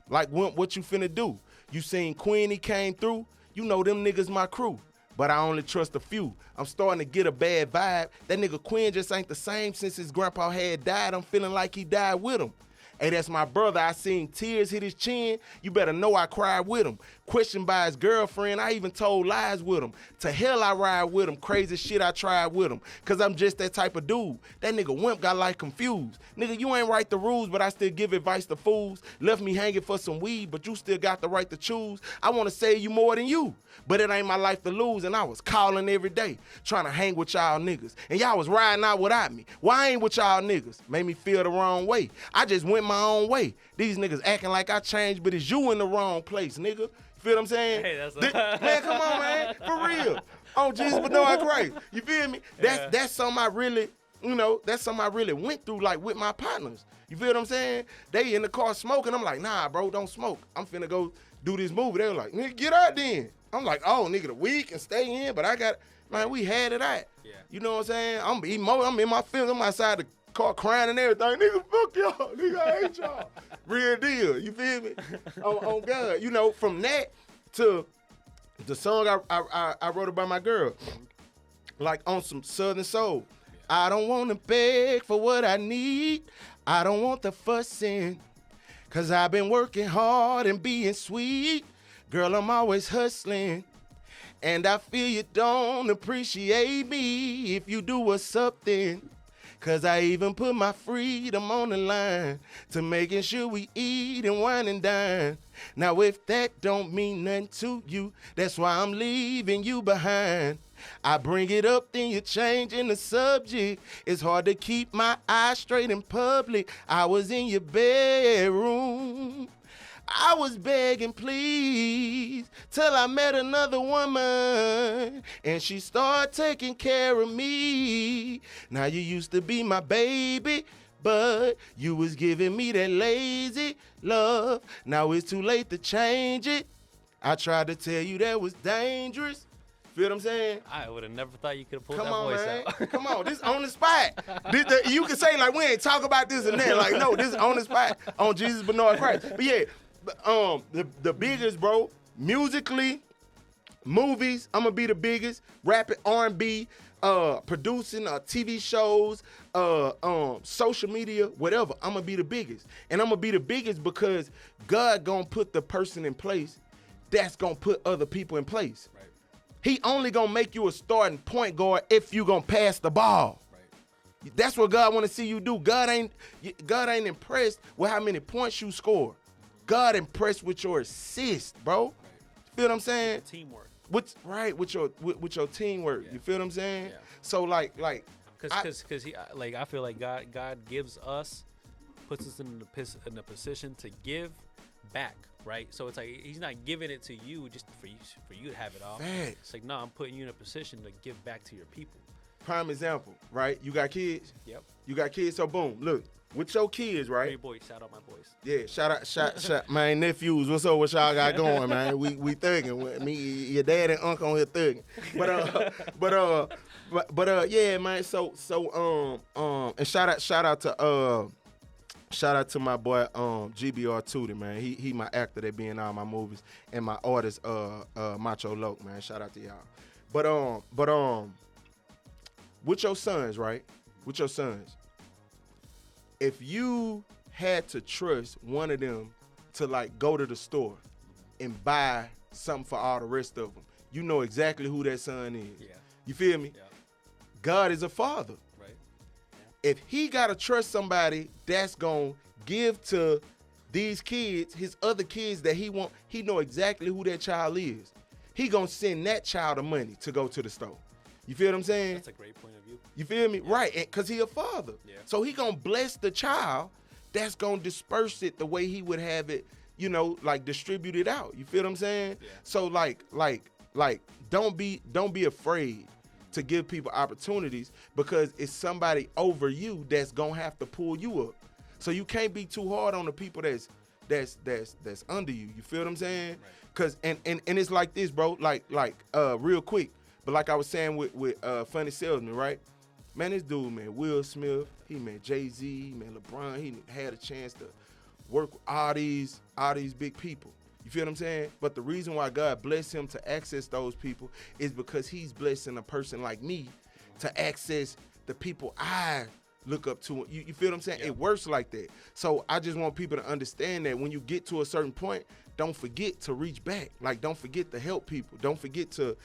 Like, what you finna do? You seen Queen, he came through? You know them niggas my crew. But I only trust a few. I'm starting to get a bad vibe. That nigga Quinn just ain't the same since his grandpa had died. I'm feeling like he died with him. Hey, that's my brother. I seen tears hit his chin. You better know I cried with him. Questioned by his girlfriend. I even told lies with him. To hell I ride with him. Crazy shit I tried with him. Cause I'm just that type of dude. That nigga Wimp got like confused. Nigga, you ain't write the rules, but I still give advice to fools. Left me hanging for some weed, but you still got the right to choose. I wanna save you more than you. But it ain't my life to lose, and I was calling every day, trying to hang with y'all niggas. And y'all was riding out without me. Why I ain't with y'all niggas? Made me feel the wrong way. I just went my own way. These niggas acting like I changed, but it's you in the wrong place, nigga. You feel what I'm saying? Hey, that's man, come on, man. For real. Oh, Jesus, but no, I Christ. You feel me? That's something I really, that's something I really went through, like, with my partners. You feel what I'm saying? They in the car smoking. I'm like, nah, bro, don't smoke. I'm finna go do this movie. They were like, nigga, get out then. I'm like, oh, nigga, the week can stay in, but man, we had it out. Yeah. You know what I'm saying? I'm in my feelings. I'm outside the car crying and everything. Nigga, fuck y'all. Nigga, I hate y'all. Real deal. You feel me? on God. From that to the song I wrote about my girl, like on some Southern Soul. Yeah. I don't want to beg for what I need. I don't want the fussing, cause I've been working hard and being sweet. Girl, I'm always hustling, and I feel you don't appreciate me if you do us something. Cause I even put my freedom on the line to making sure we eat and wine and dine. Now if that don't mean nothing to you, that's why I'm leaving you behind. I bring it up, then you're changing the subject. It's hard to keep my eyes straight in public. I was in your bedroom. I was begging, please, till I met another woman, and she started taking care of me. Now you used to be my baby, but you was giving me that lazy love. Now it's too late to change it. I tried to tell you that was dangerous. Feel what I'm saying? I would have never thought you could have pulled that voice man. out. Come on, this on the spot. You can say, like, we ain't talk about this and that. Like, no, this is on the spot on Jesus but no Christ. But yeah, the biggest, bro, musically, movies, I'm gonna be the biggest. Rapping, R&B, producing TV shows, social media, whatever, I'm gonna be the biggest. And I'm gonna be the biggest because God gonna put the person in place that's gonna put other people in place. Right. He only gonna make you a starting point guard if you gonna pass the ball. Right. That's what God wanna see you do. God ain't impressed with how many points you score. God impressed with your assist, bro. Right. Feel what I'm saying? Teamwork. With your teamwork. Yeah. You feel what I'm saying? Yeah. So like, because he I feel like God gives us, puts us in the position to give back, right? So it's like he's not giving it to you just for you to have it all. Facts. It's like, no, I'm putting you in a position to give back to your people. Prime example, right? You got kids. Yep. You got kids. So boom, look. With your kids, right? Hey boys, shout out my boys. Yeah, shout my nephews. What's up? What y'all got going, man? We thugging. Me, your dad and uncle on here thugging. But yeah, man. So and shout out to my boy GBR Tootie, man. He my actor that be in all my movies, and my artist Macho Loke, man. Shout out to y'all. But with your sons, right? With your sons. If you had to trust one of them to like go to the store and buy something for all the rest of them, you know exactly who that son is. Yeah. You feel me? Yeah. God is a father. Right. Yeah. If he gotta trust somebody that's gonna give to these kids, his other kids that he want, he know exactly who that child is. He gonna send that child the money to go to the store. You feel what I'm saying? That's a great point of view. You feel me? Yeah. Right, because he a father. Yeah. So he gonna bless the child that's gonna disperse it the way he would have it, like distribute it out. You feel what I'm saying? Yeah. So like, don't be afraid to give people opportunities because it's somebody over you that's gonna have to pull you up. So you can't be too hard on the people that's under you. You feel what I'm saying? Right. Cause and it's like this, bro. Like real quick. But like I was saying with Funny Salesman, right? Man, this dude, man, Will Smith, He met Jay-Z, he met LeBron. He had a chance to work with all these big people. You feel what I'm saying? But the reason why God blessed him to access those people is because he's blessing a person like me to access the people I look up to. You feel what I'm saying? Yeah. It works like that. So I just want people to understand that when you get to a certain point, don't forget to reach back. Like, don't forget to help people. Don't forget to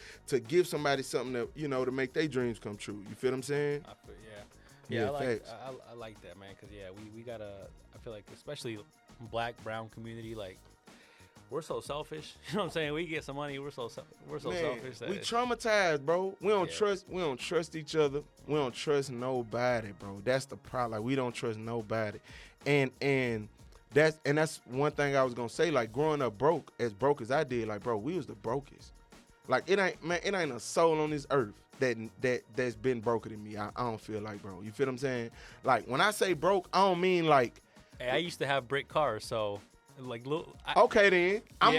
give somebody something that, you know, to make their dreams come true. You feel what I'm saying? Yeah, I like that, man, because, we got to, I feel like, especially black, brown community, like, we're so selfish. You know what I'm saying? We get some money, we're so selfish. We traumatized, bro. We don't trust each other. We don't trust nobody, bro. That's the problem. Like, we don't trust nobody. And that's one thing I was gonna say. Like, growing up broke as I did, like, bro, we was the brokest. Like, it ain't a soul on this earth that's been broker than me. I don't feel like, bro. You feel what I'm saying? Like, when I say broke, I don't mean like. Hey, I used to have brick cars, so. Like, look. Okay, then. I'm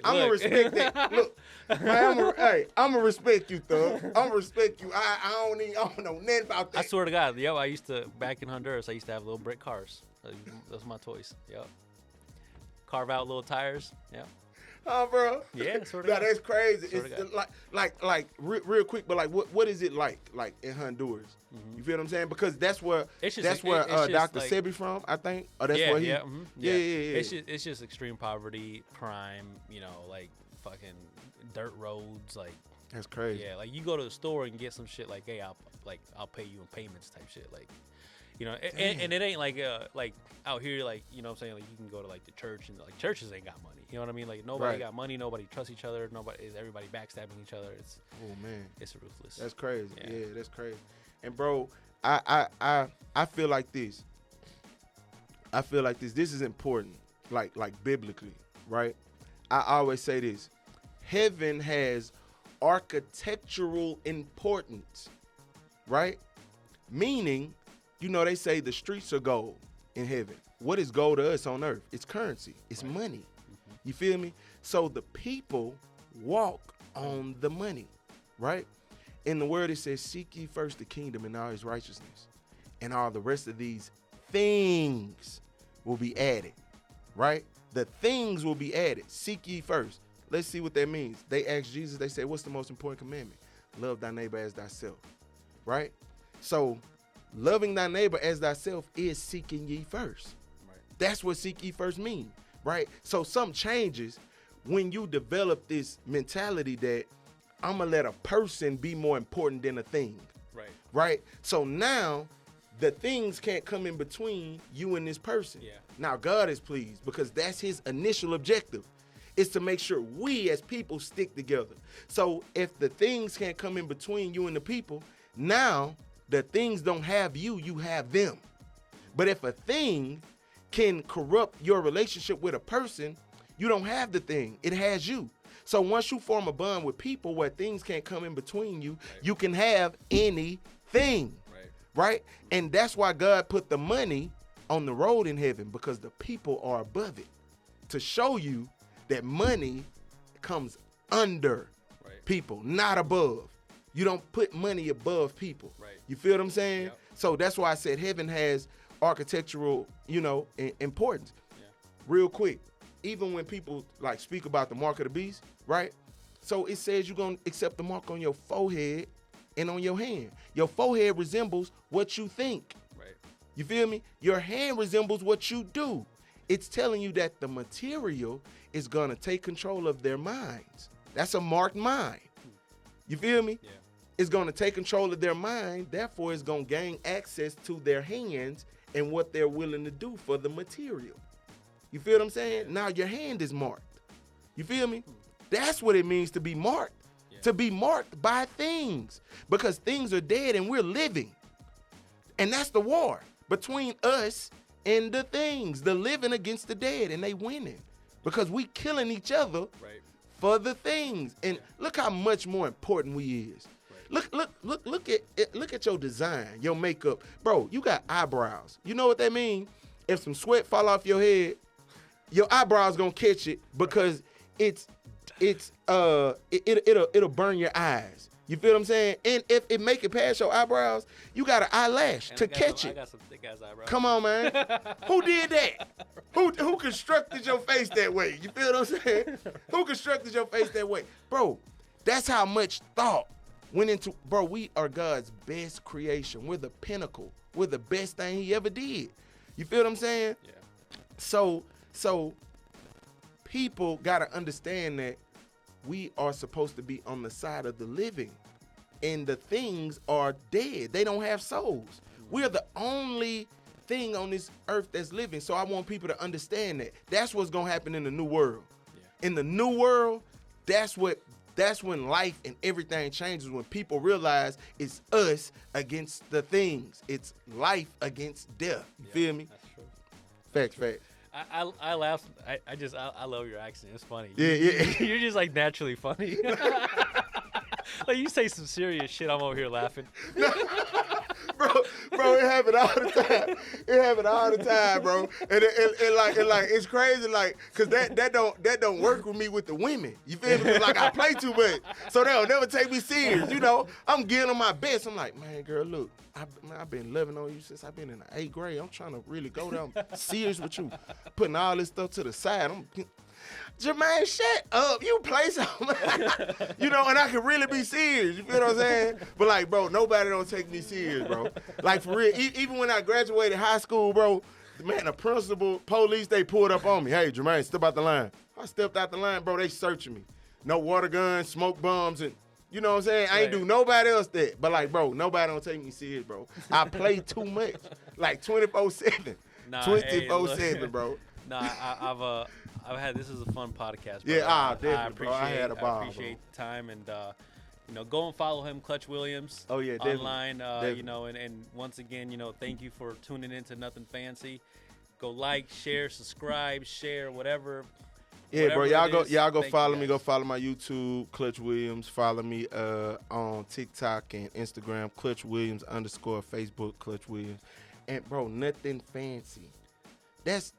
gonna respect that. Look, man, I'm gonna respect you, thug. I'm gonna respect you. I don't know nothing about that. I swear to God, I used to, back in Honduras, I used to have little brick cars. Those were my toys. Yep. Carve out little tires. Yeah. Oh, bro. Yeah, sort of. That's crazy. It's like real quick, but like, what is it like in Honduras? Mm-hmm. You feel what I'm saying? Because that's where Dr. Like, Sebi from, I think. Or that's where he. Yeah, mm-hmm. Yeah. It's just extreme poverty, crime. You know, like fucking dirt roads, like. That's crazy. Yeah, like you go to the store and get some shit like, hey, I'll pay you in payments type shit, like. You know, and it ain't like out here, like, you know what I'm saying, like you can go to like the church and like churches ain't got money. You know what I mean? Like nobody got money, nobody trusts each other, everybody backstabbing each other. It's it's ruthless. That's crazy. Yeah, that's crazy. And bro, I feel like this. This is important, like biblically, right? I always say this. Heaven has architectural importance, right? Meaning, you know, they say the streets are gold in heaven. What is gold to us on earth? It's currency. It's money. Mm-hmm. You feel me? So the people walk on the money, right? In the word, it says, seek ye first the kingdom and all his righteousness, and all the rest of these things will be added, right? The things will be added. Seek ye first. Let's see what that means. They asked Jesus, they said, what's the most important commandment? Love thy neighbor as thyself, right? So loving thy neighbor as thyself is seeking ye first. Right. That's what seek ye first mean, right? So something changes when you develop this mentality that I'm going to let a person be more important than a thing. Right. Right? So now the things can't come in between you and this person. Yeah. Now God is pleased because that's his initial objective, is to make sure we as people stick together. So if the things can't come in between you and the people, now the things don't have you, you have them. But if a thing can corrupt your relationship with a person, you don't have the thing, it has you. So once you form a bond with people where things can't come in between you, you can have anything, right? And that's why God put the money on the road in heaven, because the people are above it, to show you that money comes under people, not above. You don't put money above people. Right. You feel what I'm saying? Yep. So that's why I said heaven has architectural, importance. Yeah. Real quick, even when people like speak about the mark of the beast, right? So it says you're going to accept the mark on your forehead and on your hand. Your forehead resembles what you think. Right. You feel me? Your hand resembles what you do. It's telling you that the material is going to take control of their minds. That's a marked mind. You feel me? Yeah. It's going to take control of their mind. Therefore, it's going to gain access to their hands and what they're willing to do for the material. You feel what I'm saying? Yeah. Now your hand is marked. You feel me? That's what it means to be marked. Yeah. To be marked by things. Because things are dead and we're living. And that's the war between us and the things. The living against the dead, and they winning. Because we killing each other for the things. And look how much more important we is. Look at your design, your makeup. Bro, you got eyebrows. You know what that means? If some sweat fall off your head, your eyebrows gonna catch it because it'll burn your eyes. You feel what I'm saying? And if it make it past your eyebrows, you got an eyelash to catch it. I got some thick ass eyebrows. Come on, man. Who did that? Who constructed your face that way? You feel what I'm saying? Who constructed your face that way? Bro, that's how much thought went into, bro, we are God's best creation. We're the pinnacle. We're the best thing he ever did. You feel what I'm saying? Yeah. So people got to understand that we are supposed to be on the side of the living, and the things are dead. They don't have souls. We're the only thing on this earth that's living. So I want people to understand that. That's what's going to happen in the new world. Yeah. In the new world, that's when life and everything changes, when people realize it's us against the things. It's life against death. You feel me? That's true. Facts. I laugh. I love your accent. It's funny. Yeah. You're just like naturally funny. Like you say some serious shit, I'm over here laughing. Bro, it happen all the time, bro. And it's crazy, like, cause that don't work with me with the women. You feel me? Like I play too much, so they'll never take me serious. You know, I'm giving them my best. I'm like, man, girl, look, I've been loving on you since I've been in the 8th grade. I'm trying to really go down serious with you, putting all this stuff to the side. Jermaine, shut up. You play something. You know, and I can really be serious. You feel what I'm saying? But, like, bro, nobody don't take me serious, bro. Like, for real, even when I graduated high school, bro, man, the principal, police, they pulled up on me. Hey, Jermaine, step out the line. I stepped out the line, bro, they searching me. No water guns, smoke bombs, and you know what I'm saying? I ain't do nobody else that. But, like, bro, nobody don't take me serious, bro. I play too much. Like, 24/7. 24/7, bro. Nah, I've had, this is a fun podcast, bro. Yeah, definitely, bro. I had a ball, I appreciate the time, and go and follow him, Clutch Williams. Oh yeah, definitely. Online. Definitely. And once again, thank you for tuning in to Nothing Fancy. Go like, share, subscribe, share, whatever. Yeah, bro. Y'all go Thank follow you me. guys. Go follow my YouTube, Clutch Williams. Follow me on TikTok and Instagram, Clutch Williams _ Facebook, Clutch Williams. And bro, Nothing Fancy. That's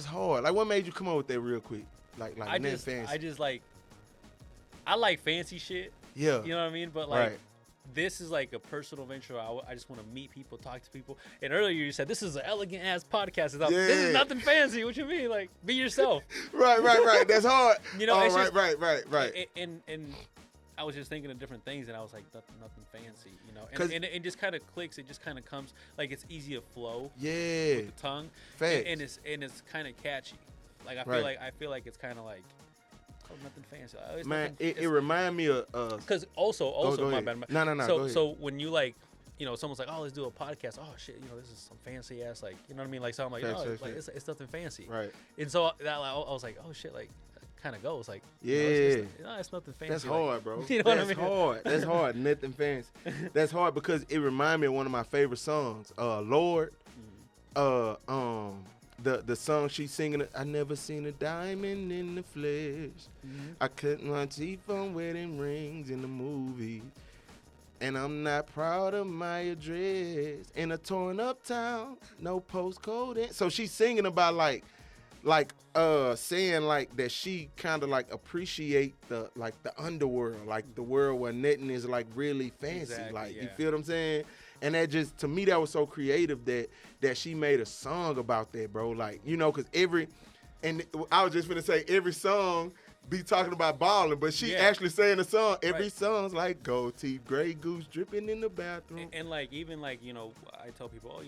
hard. Like, what made you come up with that real quick? Like Nothing Fancy. I like fancy shit. Yeah. You know what I mean? But right. This is like a personal venture. I just want to meet people, talk to people. And earlier you said this is an elegant ass podcast. This is nothing fancy. What you mean? Like, be yourself. Right. That's hard. Right. And I was just thinking of different things, and I was like, nothing fancy, and it just kind of clicks. It just kind of comes like it's easy to flow. Yeah. With the tongue. Facts. And it's kind of catchy. Like I feel like it's kind of like. Oh, nothing fancy. Man, it remind me of. Because also, go my ahead. bad. No. So when you like, someone's like, oh, let's do a podcast. Oh shit, this is some fancy ass, like, you know what I mean? Like, so I'm like, it's nothing fancy. Right. And so I was like, oh shit, like, kind of goes like, yeah, it's nothing fancy. That's hard, bro. You know what I mean? Hard. That's hard. Nothing fancy. That's hard because it reminds me of one of my favorite songs, Lord. The song she's singing, I never seen a diamond in the flesh. Mm-hmm. I cut my teeth on wedding rings in the movie. And I'm not proud of my address. In a torn up town, no postcode. So she's singing about saying like that she kind of like appreciate the underworld, like the world where nothing is like really fancy. Exactly, you feel what I'm saying? And that just, to me, that was so creative that she made a song about that, bro. Like, because I was just gonna say every song be talking about balling, but she actually saying the song. Every song's like gold teeth, gray goose dripping in the bathroom. And like, even like, I tell people,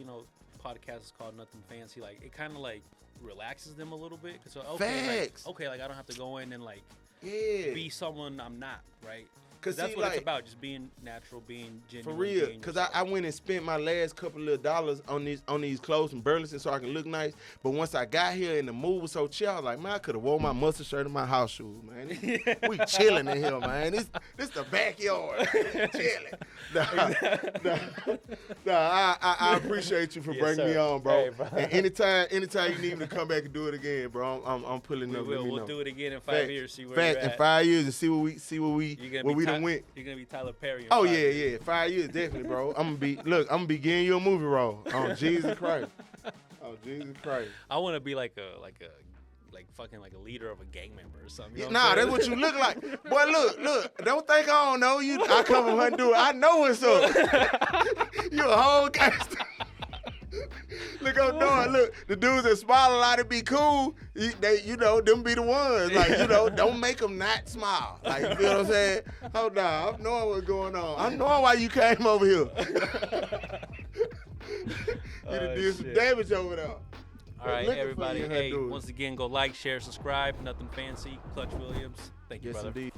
podcast is called Nothing Fancy. Like, it kind of like relaxes them a little bit. So, Facts. Like I don't have to go in and like be someone I'm not, right? Because that's what it's about, just being natural, being genuine. For real, because I went and spent my last couple of dollars on these clothes from Burlington so I can look nice. But once I got here and the mood was so chill, I was like, man, I could have worn my mustard shirt and my house shoes, man. We chilling in here, man. This the backyard. Chilling. I appreciate you for bringing me on, bro. Hey, bro. And anytime you need me to come back and do it again, bro, I'm pulling up. We'll do it again in 5 years. See where you're at. In 5 years and see what we done went. You're gonna be Tyler Perry. Oh yeah. 5 years definitely, bro. I'm gonna be getting you a movie role. Oh Jesus Christ. I want to be like a fucking like a leader of a gang member or something. Yeah, nah, that's what you look like. Boy, look. Don't think I don't know you. I come from Honduras. I know what's up. You a whole gangster. Look up there. Look, the dudes that smile a lot and be cool, they, them be the ones. Like, don't make them not smile. Like, you feel what I'm saying? Hold on. I'm knowing what's going on. I'm knowing why you came over here. You done did some damage over there. All right, everybody. Hey, once again, go like, share, subscribe. Nothing fancy. Clutch Williams. Thank you, brother. Yes, indeed.